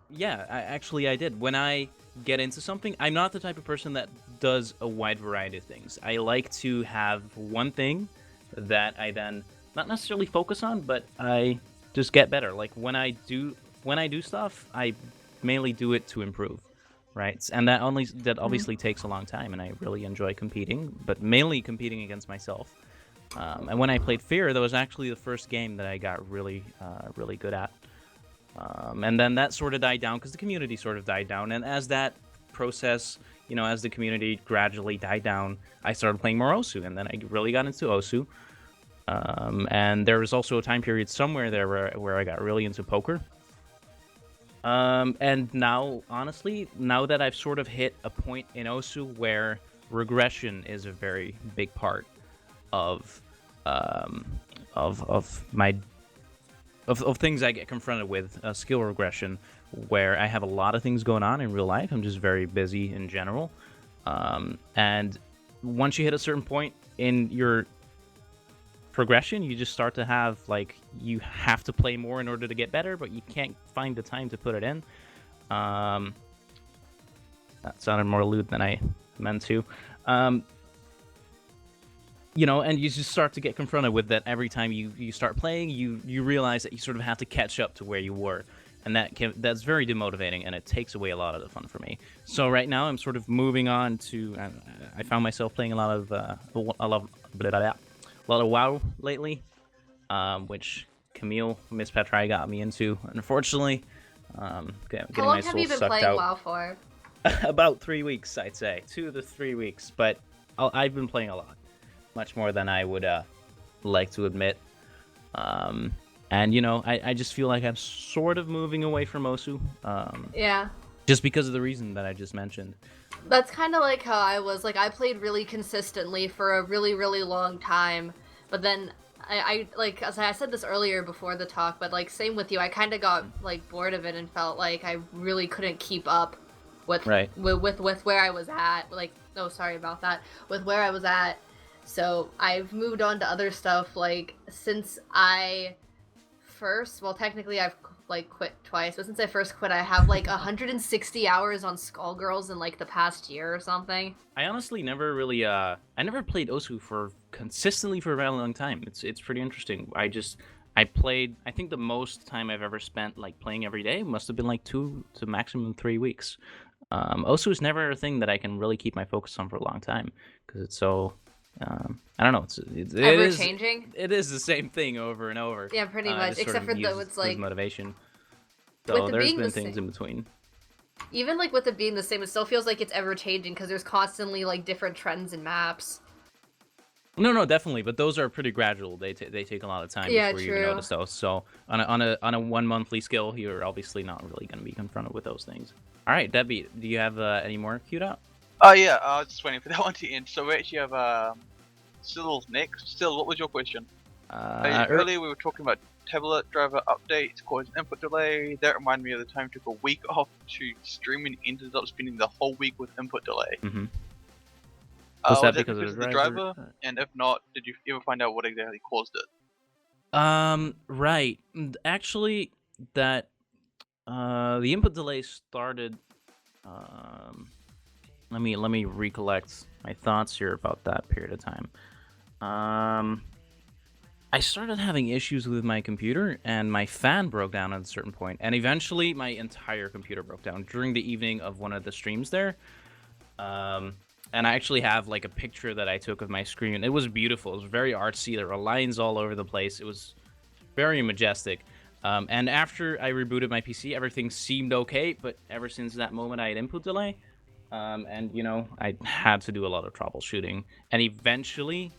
yeah, I did. When I get into something, I'm not the type of person that does a wide variety of things. I like to have one thing that I then not necessarily focus on, but I just get better. Like when I do stuff, I mainly do it to improve, right? And that obviously takes a long time, and I really enjoy competing, but mainly competing against myself. And when I played Fear, that was actually the first game that I got really good at. And then that sort of died down because the community sort of died down. And as that process, as the community gradually died down, I started playing more Osu, and then I really got into Osu. And there was also a time period somewhere there where I got really into poker. And now, honestly, now that I've sort of hit a point in Osu where regression is a very big part of my of things I get confronted with, skill regression, where I have a lot of things going on in real life. I'm just very busy in general. And once you hit a certain point in your progression, you just start to have, like, you have to play more in order to get better, but you can't find the time to put it in. That sounded more lewd than I meant to. And you just start to get confronted with that every time you start playing. You realize that you sort of have to catch up to where you were, and that's very demotivating, and it takes away a lot of the fun for me. So right now I'm sort of moving on to. I found myself playing a lot of WoW lately, which Camille Miss Petrai got me into. Unfortunately, getting How long my have soul you been sucked playing out. WoW for? About 3 weeks, I'd say 2 to 3 weeks, but I've been playing a lot. Much more than I would like to admit. And I just feel like I'm sort of moving away from Osu. Yeah. Just because of the reason that I just mentioned. That's kind of like how I was. Like, I played really consistently for a really, really long time, but then I like, as I said this earlier before the talk, but like, same with you, I kind of got like bored of it and felt like I really couldn't keep up with Right. with where I was at. Like, oh, sorry about that. With where I was at. So I've moved on to other stuff. Like, since I first, well, technically I've like quit twice, but since I first quit, I have like 160 hours on Skullgirls in like the past year or something. I honestly never really I never played Osu consistently for a very long time. It's pretty interesting. I played, I think the most time I've ever spent like playing every day must have been like 2 to maximum 3 weeks. Osu is never a thing that I can really keep my focus on for a long time because it's so I don't know. Ever changing. It is the same thing over and over. Yeah, pretty much. Except for it's like motivation. So with it there's being been the things same. in between. Even like with it being the same, it still feels like it's ever changing because there's constantly like different trends and maps. No, definitely. But those are pretty gradual. They take a lot of time before you even notice those. So on a 1 monthly skill, you're obviously not really going to be confronted with those things. All right, Debbie, do you have any more queued up? Oh yeah, I was just waiting for that one to end. So we actually have Syl next. Syl, what was your question? Earlier we were talking about tablet driver updates causing input delay. That reminded me of the time I took a week off to stream and ended up spending the whole week with input delay. Mm-hmm. Was that because of the driver? And if not, did you ever find out what exactly caused it? Right. Actually, that the input delay started. Let me recollect my thoughts here about that period of time. I started having issues with my computer, and my fan broke down at a certain point, and eventually my entire computer broke down during the evening of one of the streams there. And I actually have like a picture that I took of my screen. It was beautiful. It was very artsy. There were lines all over the place. It was very majestic. And after I rebooted my PC, everything seemed okay. But ever since that moment, I had input delay. And you know, I had to do a lot of troubleshooting. And eventually,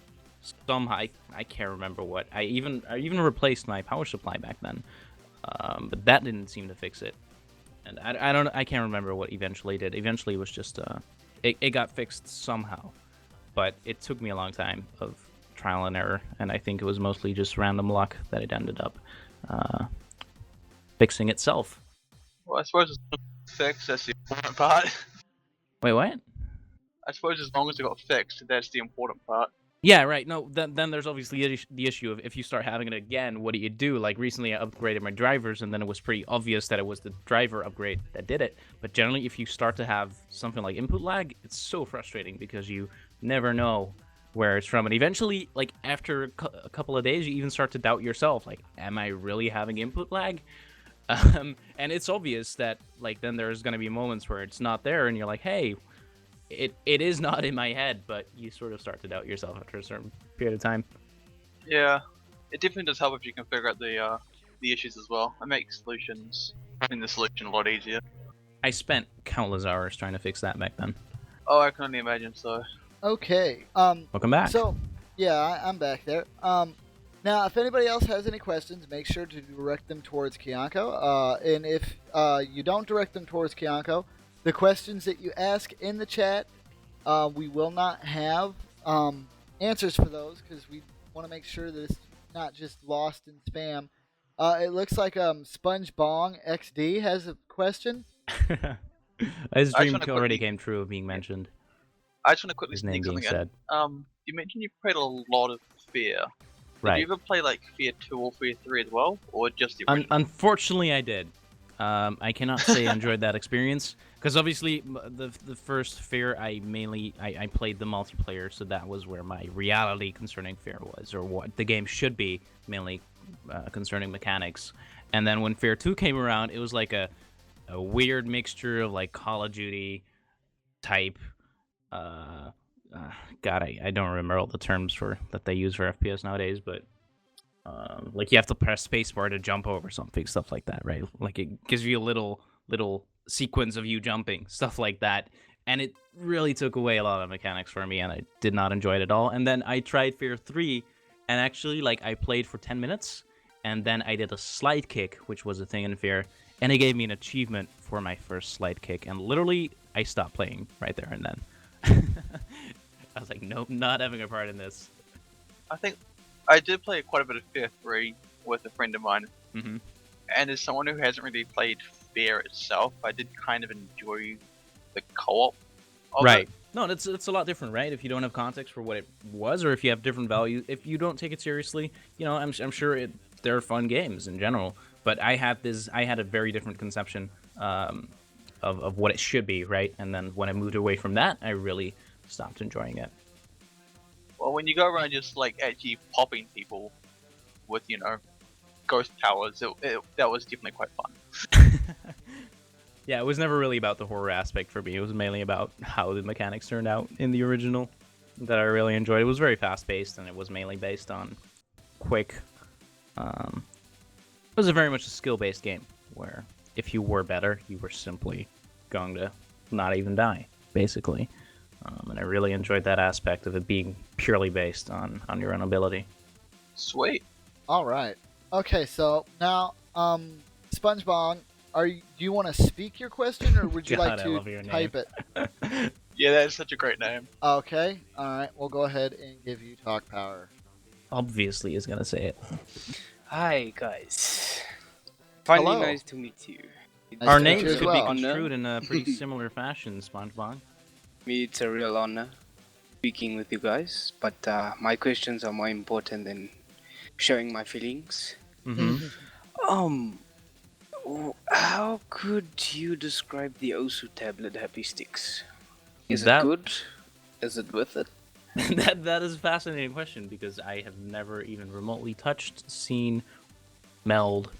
somehow, I can't remember what. I even replaced my power supply back then. But that didn't seem to fix it. And I can't remember what eventually did. Eventually, it was just it got fixed somehow, but it took me a long time of trial and error, and I think it was mostly just random luck that it ended up fixing itself. Well, I suppose it's fixed, that's the important part. Wait, what? I suppose as long as it got fixed, that's the important part. Yeah, right. No, then there's obviously the issue of if you start having it again, what do you do? Like recently, I upgraded my drivers, and then it was pretty obvious that it was the driver upgrade that did it. But generally, if you start to have something like input lag, it's so frustrating because you never know where it's from. And eventually, like after a couple of days, you even start to doubt yourself. Like, am I really having input lag? And it's obvious that like then there's going to be moments where it's not there, and you're like, hey. It is not in my head, but you sort of start to doubt yourself after a certain period of time. Yeah, it definitely does help if you can figure out the issues as well. It makes finding the solution a lot easier. I spent countless hours trying to fix that back then. Oh, I can only imagine so. Okay. Welcome back. So, yeah, I'm back there. Now, if anybody else has any questions, make sure to direct them towards Kianko. And if you don't direct them towards Kianko, the questions that you ask in the chat, we will not have answers for those because we want to make sure that it's not just lost in spam. It looks like SpongeBong XD has a question. His dream already came true of being mentioned. I just want to quickly His name being said. You mentioned you played a lot of Fear. Right. Did you ever play like Fear 2 or Fear 3 as well, or just the original? Unfortunately, I did. I cannot say I enjoyed that experience because obviously the first Fear I played the multiplayer, so that was where my reality concerning Fear was, or what the game should be, mainly concerning mechanics. And then when Fear 2 came around, it was like a weird mixture of like Call of Duty type. God, I don't remember all the terms that they use for FPS nowadays, but. Like you have to press spacebar to jump over something, stuff like that, right? Like it gives you a little sequence of you jumping, stuff like that. And it really took away a lot of mechanics for me, and I did not enjoy it at all. And then I tried Fear 3, and actually, like, I played for 10 minutes, and then I did a slide kick, which was a thing in Fear, and it gave me an achievement for my first slide kick, and literally, I stopped playing right there and then. I was like, nope, not having a part in this. I think I did play quite a bit of Fear 3 with a friend of mine. Mm-hmm. And as someone who hasn't really played Fear itself, I did kind of enjoy the co-op of right. it. No, it's a lot different, right? If you don't have context for what it was, or if you have different values, if you don't take it seriously, you know, I'm sure they're fun games in general. But I had a very different conception of what it should be, right? And then when I moved away from that, I really stopped enjoying it. Well, when you go around just like actually popping people with, you know, ghost powers, that was definitely quite fun. Yeah, it was never really about the horror aspect for me. It was mainly about how the mechanics turned out in the original that I really enjoyed. It was very fast-paced, and it was mainly based on quick. It was very much a skill-based game, where if you were better, you were simply going to not even die, basically. And I really enjoyed that aspect of it being purely based on your own ability. Sweet. All right. Okay, so now, SpongeBob, do you want to speak your question, or would you God, like to type it? Yeah, that is such a great name. Okay. All right. We'll go ahead and give you talk power. Obviously, is gonna say it. Hi guys. Finally, Hello. nice to meet you. Nice Our to meet names you as could well. be construed in a pretty similar fashion, SpongeBob. Me, it's a real honor speaking with you guys, but my questions are more important than showing my feelings. Mm-hmm. How could you describe the Osu tablet HappySticks? Is That- it good? Is it worth it? That is a fascinating question because I have never even remotely touched, seen, meld,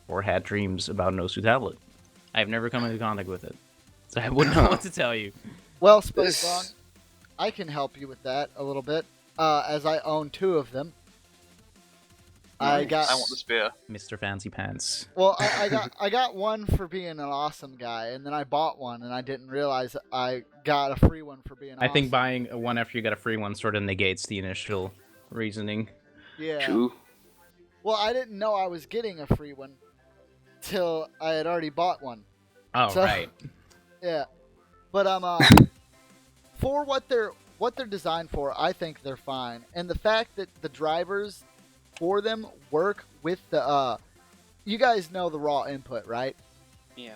or had dreams about an Osu tablet. I've never come into contact with it, so I wouldn't know what to tell you. Well, Spacebong, I can help you with that a little bit, as I own 2 of them. I want the spear. Mr. Fancy Pants. Well, I got one for being an awesome guy, and then I bought one, and I didn't realize I got a free one for being awesome. I think buying one after you get a free one sort of negates the initial reasoning. Yeah. True. Well, I didn't know I was getting a free one till I had already bought one. Oh, So- right. Yeah. But for what they're designed for, I think they're fine. And the fact that the drivers for them work with the you guys know the raw input, right? Yeah.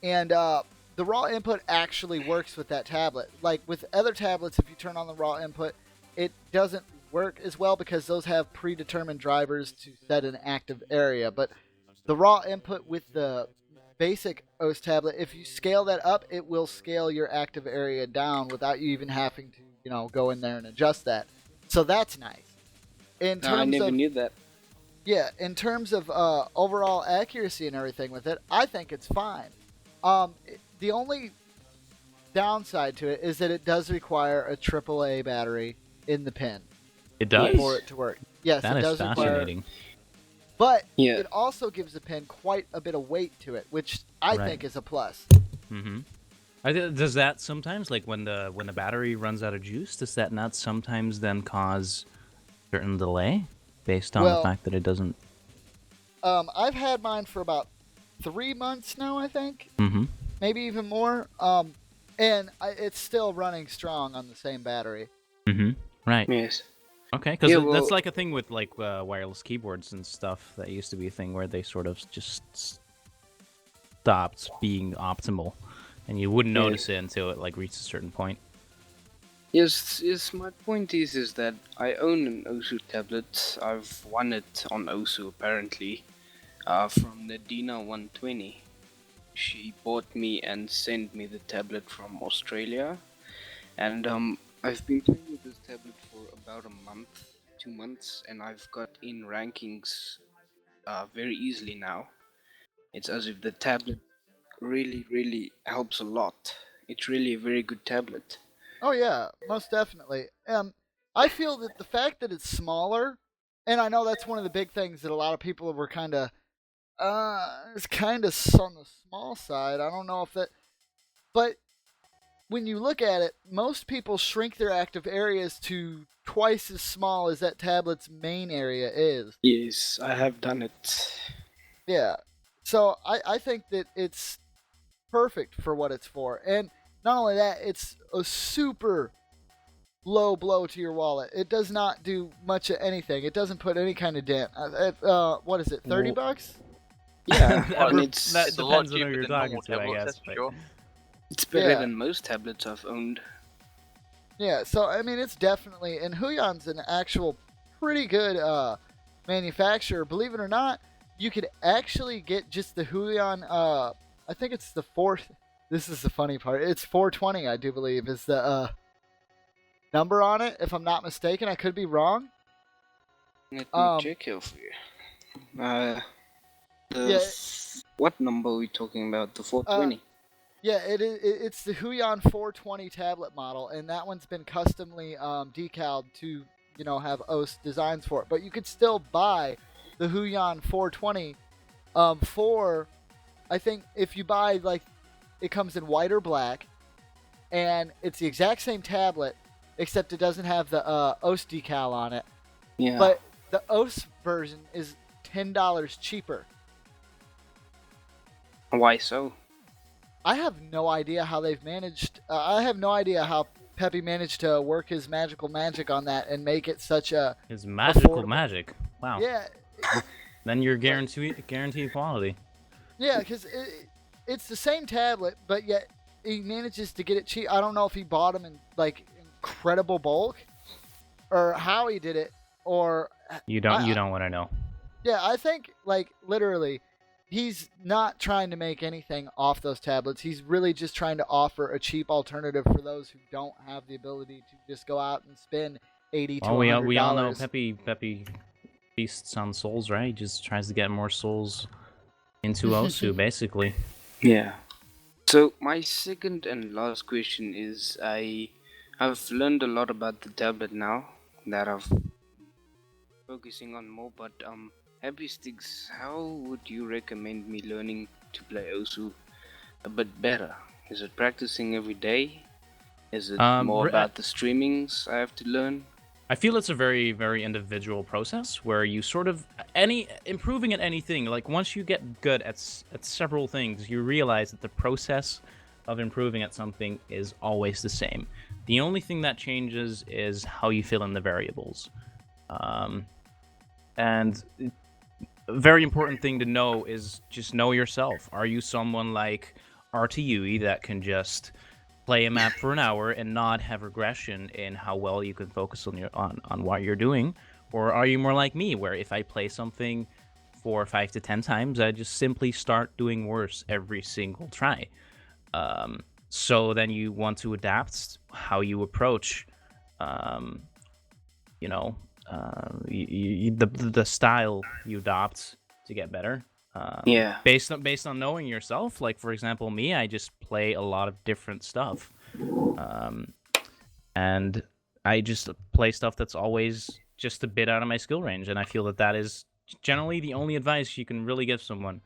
And the raw input actually works with that tablet. Like with other tablets, if you turn on the raw input, it doesn't work as well because those have predetermined drivers to set an active area. But the raw input with the basic OS tablet, if you scale that up, it will scale your active area down without you even having to, go in there and adjust that. So that's nice. In terms I never of, knew that. Yeah, in terms of overall accuracy and everything with it, I think it's fine. The only downside to it is that it does require a AAA battery in the pin It does? for it to work. Yes, That it is does require. fascinating. But Yeah. it also gives the pin quite a bit of weight to it, which I Right. think is a plus. Mm-hmm. Does that sometimes, like when the battery runs out of juice, does that not sometimes then cause certain delay based on Well- the fact that it doesn't? I've had mine for about 3 months now, I think, Mm-hmm. maybe even more. And it's still running strong on the same battery. Mm-hmm. Right. Yes. Okay, because Yeah, that's well- like a thing with like wireless keyboards and stuff. That used to be a thing where they sort of just stopped being optimal, and you wouldn't Yeah. notice it until it like reached a certain point. Yes, my point is that I own an Osu tablet. I've won it on Osu apparently, from the Dina 120. She bought me and sent me the tablet from Australia, and I've been playing with this tablet for about a month, 2 months, and I've got in rankings very easily now. It's as if the tablet really helps a lot. It's really a very good tablet. Oh yeah, most definitely. I feel that the fact that it's smaller, and I know that's one of the big things that a lot of people were kind of, it's kind of on the small side. I don't know if that, but when you look at it, most people shrink their active areas to twice as small as that tablet's main area is. Yes, I have done it. Yeah. So I think that it's perfect for what it's for. And not only that, it's a super low blow to your wallet. It does not do much of anything. It doesn't put any kind of dent. What is it, $30? Yeah, That and re- it's that It's a lot depends on who cheaper you're than talking normal to, I tablets, guess. that's for but- sure. it's better Yeah. than most tablets I've owned. Yeah, so I mean, it's definitely, and Huyan's an actual pretty good manufacturer. Believe it or not, you could actually get just the Huyan. I think it's the fourth. This is the funny part. It's 420, I do believe, is the number on it. If I'm not mistaken, I could be wrong. Let me Um, check here for you. Yeah. What number are we talking about? The 420? Yeah, it's the Huyan 420 tablet model, and that one's been customly decaled to have OS designs for it. But you could still buy the Huyan 420 for, I think if you buy it comes in white or black, and it's the exact same tablet except it doesn't have the OS decal on it. Yeah. But the OS version is $10 cheaper. Why so? I have no idea how they've managed. I have no idea how Peppy managed to work his magical magic on that and make it such a. It's magical Affordable. magic. Wow. Yeah, Then you're guaranteed quality. yeah, because it's the same tablet, but yet he manages to get it cheap. I don't know if he bought them in incredible bulk, or how he did it, or You don't want to know. yeah, I think literally, he's not trying to make anything off those tablets. He's really just trying to offer a cheap alternative for those who don't have the ability to just go out and spend $80 to $100. We all know Peppy feasts on souls, right? He just tries to get more souls into Osu, basically. Yeah. So my second and last question is, I've learned a lot about the tablet now that I've focusing on more, but HappySticks, how would you recommend me learning to play Osu a bit better? Is it practicing every day? Is it more about the streamings I have to learn? I feel it's a very, very individual process where you sort of improving at anything. Like once you get good at several things, you realize that the process of improving at something is always the same. The only thing that changes is how you fill in the variables. And a very important thing to know is just know yourself. Are you someone like RTUE that can just play a map for an hour and not have regression in how well you can focus on what you're doing? Or are you more like me, where if I play something 4, 5 to 10 times, I just simply start doing worse every single try? So then you want to adapt how you approach, the style you adopt to get better. Yeah. Based on knowing yourself. Like for example, me, I just play a lot of different stuff, and I just play stuff that's always just a bit out of my skill range. And I feel that is generally the only advice you can really give someone,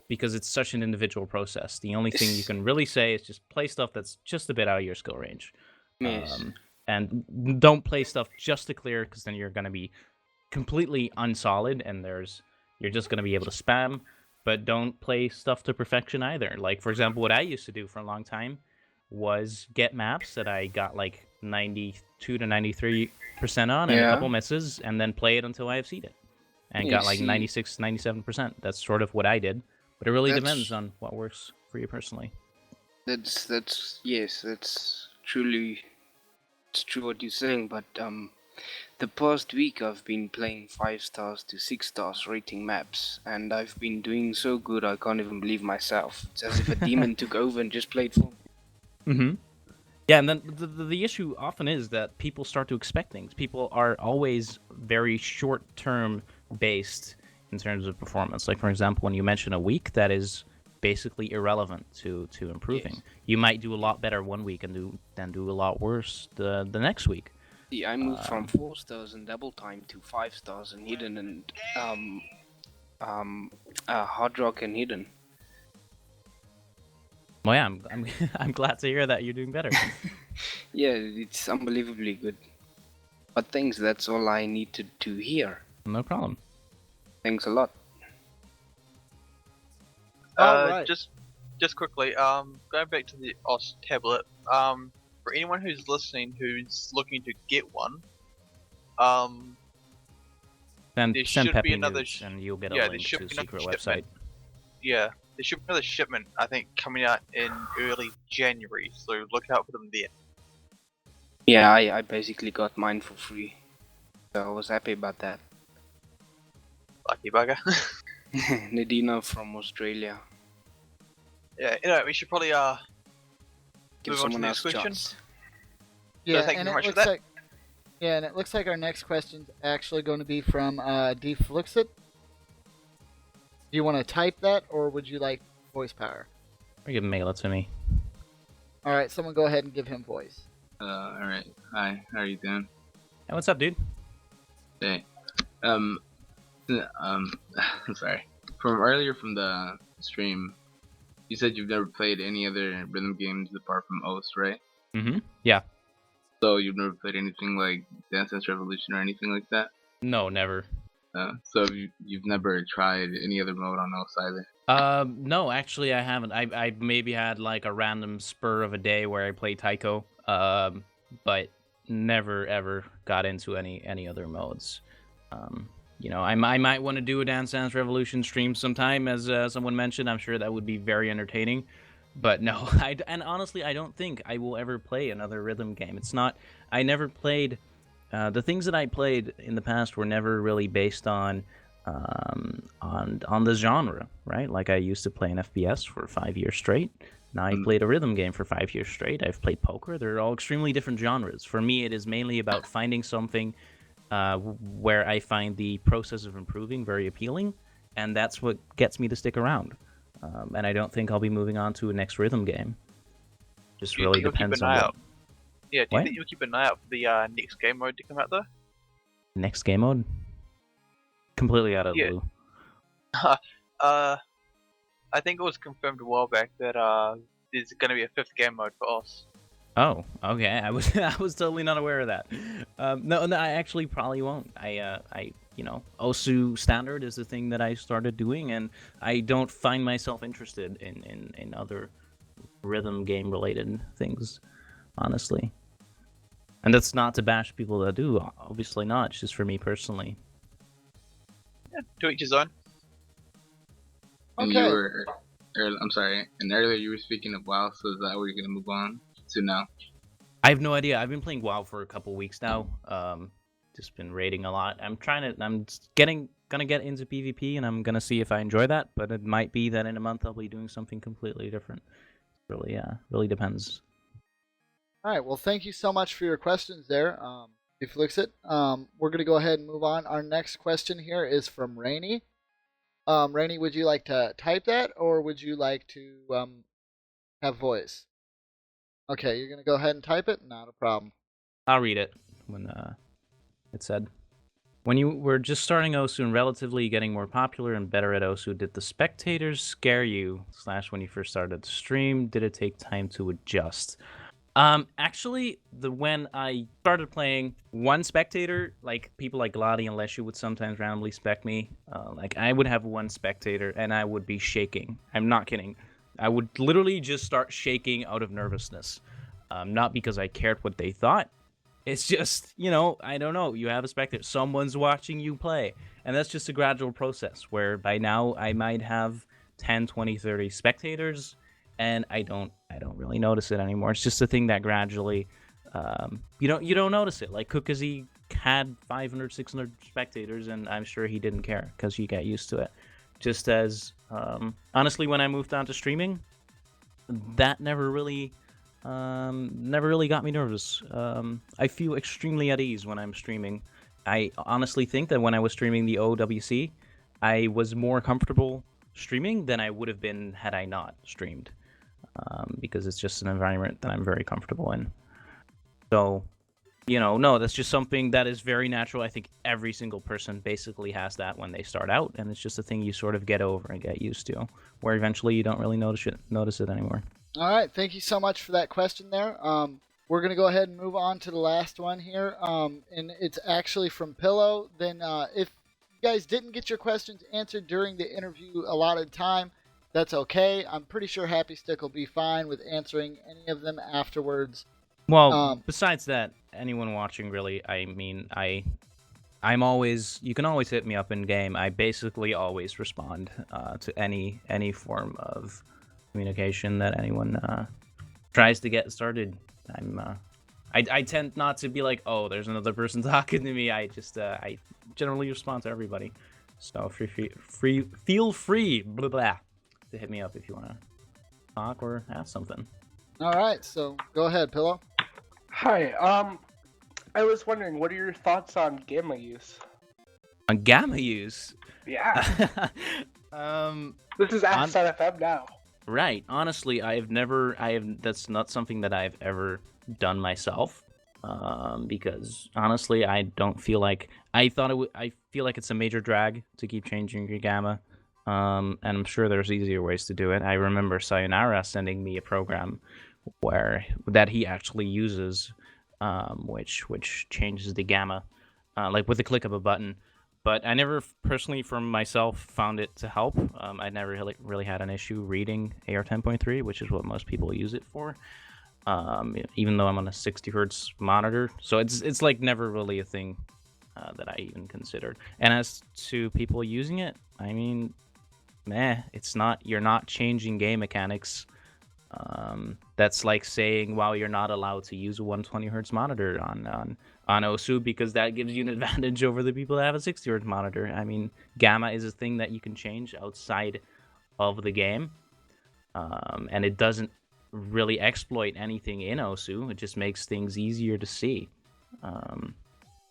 because it's such an individual process. The only thing you can really say is just play stuff that's just a bit out of your skill range. Yes. And don't play stuff just to clear, because then you're going to be completely unsolid, and you're just going to be able to spam. But don't play stuff to perfection either. Like, for example, what I used to do for a long time was get maps that I got like 92 to 93% on and a couple misses, and then play it until I have seeded. And got like 96, 97%. That's sort of what I did. But it really depends on what works for you personally. That's truly... It's true what you're saying, but the past week I've been playing 5 stars to 6 stars rating maps, and I've been doing so good I can't even believe myself. It's as if a demon took over and just played for me. Mm-hmm. Yeah, and then the issue often is that people start to expect things. People are always very short-term based in terms of performance. Like, for example, when you mention a week, that is basically irrelevant to improving. Yes. You might do a lot better one week and then do a lot worse the next week. Yeah, I moved from 4 stars in double time to 5 stars in hidden and hard rock and hidden. Well, yeah, I'm glad to hear that you're doing better. Yeah, it's unbelievably good. But thanks, that's all I needed to hear. No problem. Thanks a lot. Right. Just quickly, going back to the OS tablet, for anyone who's listening who's looking to get one, then there send should Peppy be another news and you'll get a there link should to be the secret another website. Yeah, there should be another shipment, I think, coming out in early January, so look out for them there. Yeah, I basically got mine for free, so I was happy about that. Lucky bugger. Nadina from Australia. Yeah, anyway, we should probably Give move on to someone the else next a question. chance. Yeah, thank you and very it much for looks that. like and it looks like our next question's actually going to be from Defluxit. Do you want to type that, or would you like voice power? Or you can mail it to me. All right, someone go ahead and give him voice. All right. Hi. How are you doing? Hey, what's up, dude? Hey. Sorry. From earlier from the stream, you said you've never played any other rhythm games apart from OS, right? Mm-hmm. Yeah. So you've never played anything like Dance Dance Revolution or anything like that? No, never. So you've never tried any other mode on OS either? No, actually I haven't. I maybe had like a random spur of a day where I played Taiko, but never ever got into any other modes. I might want to do a Dance Dance Revolution stream sometime, as someone mentioned. I'm sure that would be very entertaining. But no, and honestly, I don't think I will ever play another rhythm game. It's not. I never played. The things that I played in the past were never really based on on the genre, right? Like I used to play an FPS for 5 years straight. Now I played a rhythm game for 5 years straight. I've played poker. They're all extremely different genres. For me, it is mainly about finding something where I find the process of improving very appealing, and that's what gets me to stick around. And I don't think I'll be moving on to a next rhythm game. Just Do you really think you'll keep depends an on eye what out? Yeah, do you What? think you'll keep an eye out for the next game mode to come out though? next game mode. Completely out of the Yeah. blue. I think it was confirmed a while back that there's gonna be a 5th game mode for us. Oh, okay. I was I was totally not aware of that. No, I actually probably won't. Osu standard is the thing that I started doing, and I don't find myself interested in other rhythm game related things, honestly. And that's not to bash people that do. Obviously not. It's just for me personally. Yeah, to each his own. And Okay. you were, I'm sorry, and earlier you were speaking of WoW, so is that where you're gonna move on to now? I have no idea. I've been playing WoW for a couple weeks now. Just been raiding a lot. I'm gonna get into PvP, and I'm gonna see if I enjoy that. But it might be that in a month I'll be doing something completely different. Really depends. All right. Well, thank you so much for your questions there, Felixit. We're gonna go ahead and move on. Our next question here is from Rainy. Rainy, would you like to type that, or would you like to have voice? Okay, you're gonna go ahead and type it. Not a problem. I'll read it when it said. When you were just starting Osu and relatively getting more popular and better at Osu, did the spectators scare you? / when you first started to stream, did it take time to adjust? Actually, when I started playing, one spectator, like people like Gladi and Leshu would sometimes randomly spec me. Like I would have one spectator and I would be shaking. I'm not kidding. I would literally just start shaking out of nervousness. Not because I cared what they thought. It's just, I don't know. You have a spectator. Someone's watching you play. And that's just a gradual process where by now I might have 10, 20, 30 spectators. And I don't really notice it anymore. It's just a thing that gradually, you don't notice it. Like Kukazi had 500, 600 spectators, and I'm sure he didn't care because you get used to it. Just as, honestly, when I moved on to streaming, that never really got me nervous. I feel extremely at ease when I'm streaming. I honestly think that when I was streaming the OWC, I was more comfortable streaming than I would have been had I not streamed. Because it's just an environment that I'm very comfortable in. So, no, that's just something that is very natural. I think every single person basically has that when they start out, and it's just a thing you sort of get over and get used to, where eventually you don't really notice it anymore. All right, thank you so much for that question there. We're gonna go ahead and move on to the last one here, and it's actually from Pillow. Then, if you guys didn't get your questions answered during the interview allotted time, that's okay. I'm pretty sure HappyStick will be fine with answering any of them afterwards. Well, besides that, anyone watching really, I mean, I'm always, you can always hit me up in game. I basically always respond to any form of communication that anyone tries to get started. I tend not to be like, oh, there's another person talking to me. I generally respond to everybody. So feel free, blah, blah, to hit me up if you want to talk or ask something. All right, so go ahead, Pillow. Hi. I was wondering, what are your thoughts on gamma use? On gamma use? Yeah. This is Accent FM now. Right. Honestly, that's not something that I've ever done myself. Because honestly, I don't feel like I feel like it's a major drag to keep changing your gamma. And I'm sure there's easier ways to do it. I remember Sayonara sending me a program that he actually uses, which changes the gamma, like with the click of a button. But I never personally, for myself, found it to help. I never really had an issue reading AR 10.3, which is what most people use it for. Even though I'm on a 60 hertz monitor, so it's like never really a thing that I even considered. And as to people using it, I mean, it's not. You're not changing game mechanics That's like saying, well, you're not allowed to use a 120 hertz monitor on OSU because that gives you an advantage over the people that have a 60 hertz monitor. I mean, gamma is a thing that you can change outside of the game, and it doesn't really exploit anything in OSU. It just makes things easier to see.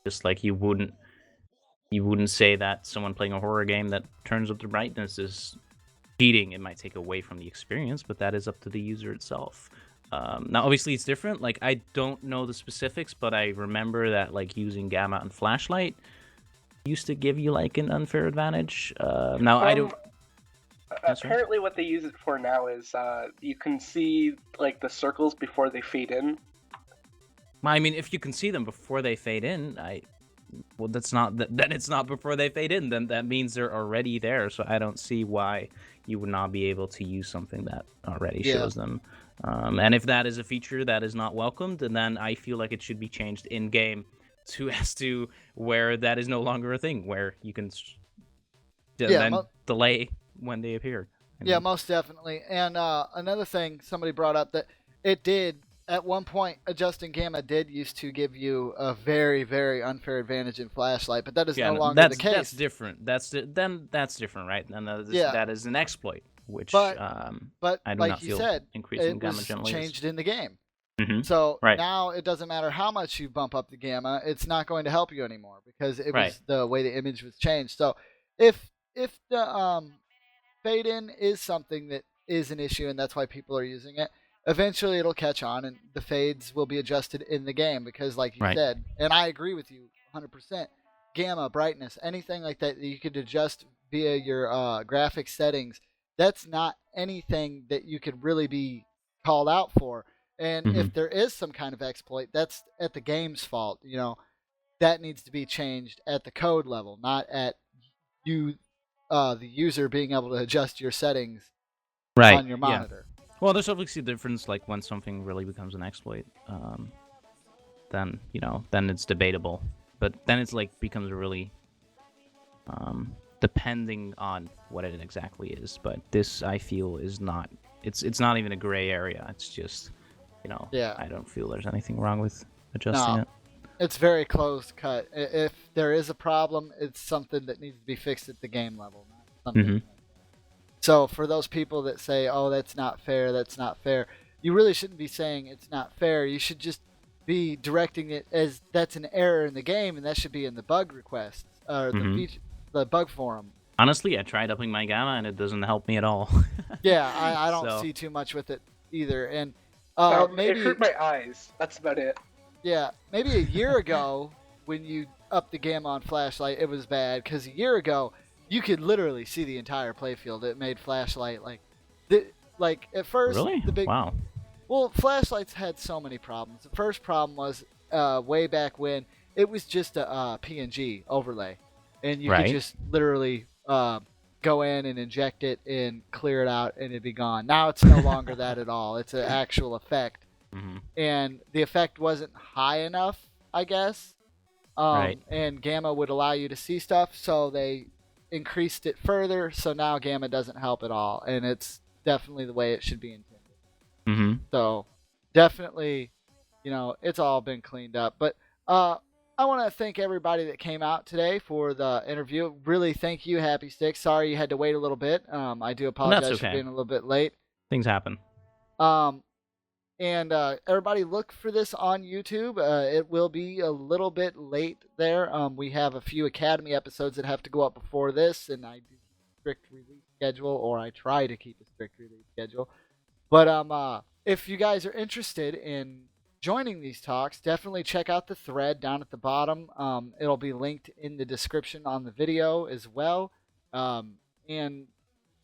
Just like you wouldn't say that someone playing a horror game that turns up the brightness is cheating. It might take away from the experience, but that is up to the user itself. Now, obviously, it's different. Like, I don't know the specifics, but I remember that like using gamma and flashlight used to give you like an unfair advantage. Now I don't. Apparently, what they use it for now is you can see like the circles before they fade in. I mean, if you can see them before they fade in, well, that's not then it's not before they fade in. Then that means they're already there. So I don't see why you would not be able to use something that already shows them. And if that is a feature that is not welcomed, then I feel like it should be changed in game to where that is no longer a thing, where you can then delay when they appear. Yeah, most definitely. And another thing somebody brought up that it did at one point, adjusting gamma did used to give you a very, very unfair advantage in flashlight, but that is no longer the case. That's different. That's different, right? And that is an exploit, which I do like not you feel said, increasing it gamma was generally changed in the game. Mm-hmm. So right. now it doesn't matter how much you bump up the gamma, it's not going to help you anymore because it was the way the image was changed. So if the fade in is something that is an issue and that's why people are using it, eventually it'll catch on and the fades will be adjusted in the game because like you said, and I agree with you 100%, gamma, brightness, anything like that you could adjust via your graphics settings, that's not anything that you could really be called out for. And if there is some kind of exploit, that's at the game's fault. You know, that needs to be changed at the code level, not at you, the user, being able to adjust your settings on your monitor. Yeah. Well, there's obviously a difference. Like when something really becomes an exploit, then then it's debatable. But then it's like becomes really depending on what it exactly is. But this, I feel, is not. It's not even a gray area. It's just. I don't feel there's anything wrong with adjusting it. It's very close cut. If there is a problem, it's something that needs to be fixed at the game level. Not something So for those people that say, oh, that's not fair, you really shouldn't be saying it's not fair. You should just be directing it as that's an error in the game, and that should be in the bug request or the bug forum. Honestly, I tried upping my gamma, and it doesn't help me at all. Yeah, I don't see too much with it either. And maybe it hurt my eyes. That's about it. Yeah, maybe a year ago when you upped the gamma on flashlight, it was bad because a year ago you could literally see the entire playfield. It made flashlight like at first. Really? Wow. Well, flashlights had so many problems. The first problem was way back when it was just a PNG overlay, and you could just literally go in and inject it and clear it out, and it'd be gone. Now it's no longer that at all. It's an actual effect. And the effect wasn't high enough, I guess. And gamma would allow you to see stuff, so they increased it further. So now gamma doesn't help at all, and it's definitely the way it should be intended. So definitely, it's all been cleaned up. But I want to thank everybody that came out today for the interview. Really, thank you, HappyStick. Sorry you had to wait a little bit. I do apologize for being a little bit late. Things happen. And everybody look for this on YouTube. It will be a little bit late there. We have a few Academy episodes that have to go up before this, and I do a strict release schedule, or I try to keep a strict release schedule. But if you guys are interested in joining these talks, definitely check out the thread down at the bottom. It'll be linked in the description on the video as well. And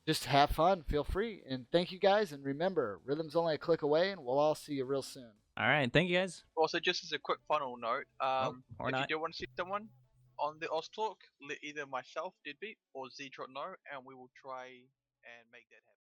just have fun. Feel free. And thank you guys. And remember, Rhythm's only a click away, and we'll all see you real soon. All right. Thank you, guys. Also, just as a quick final note, or if not. you do want to see someone on the Oz Talk, let either myself, Deadbeat, or Z-Trot know, and we will try and make that happen.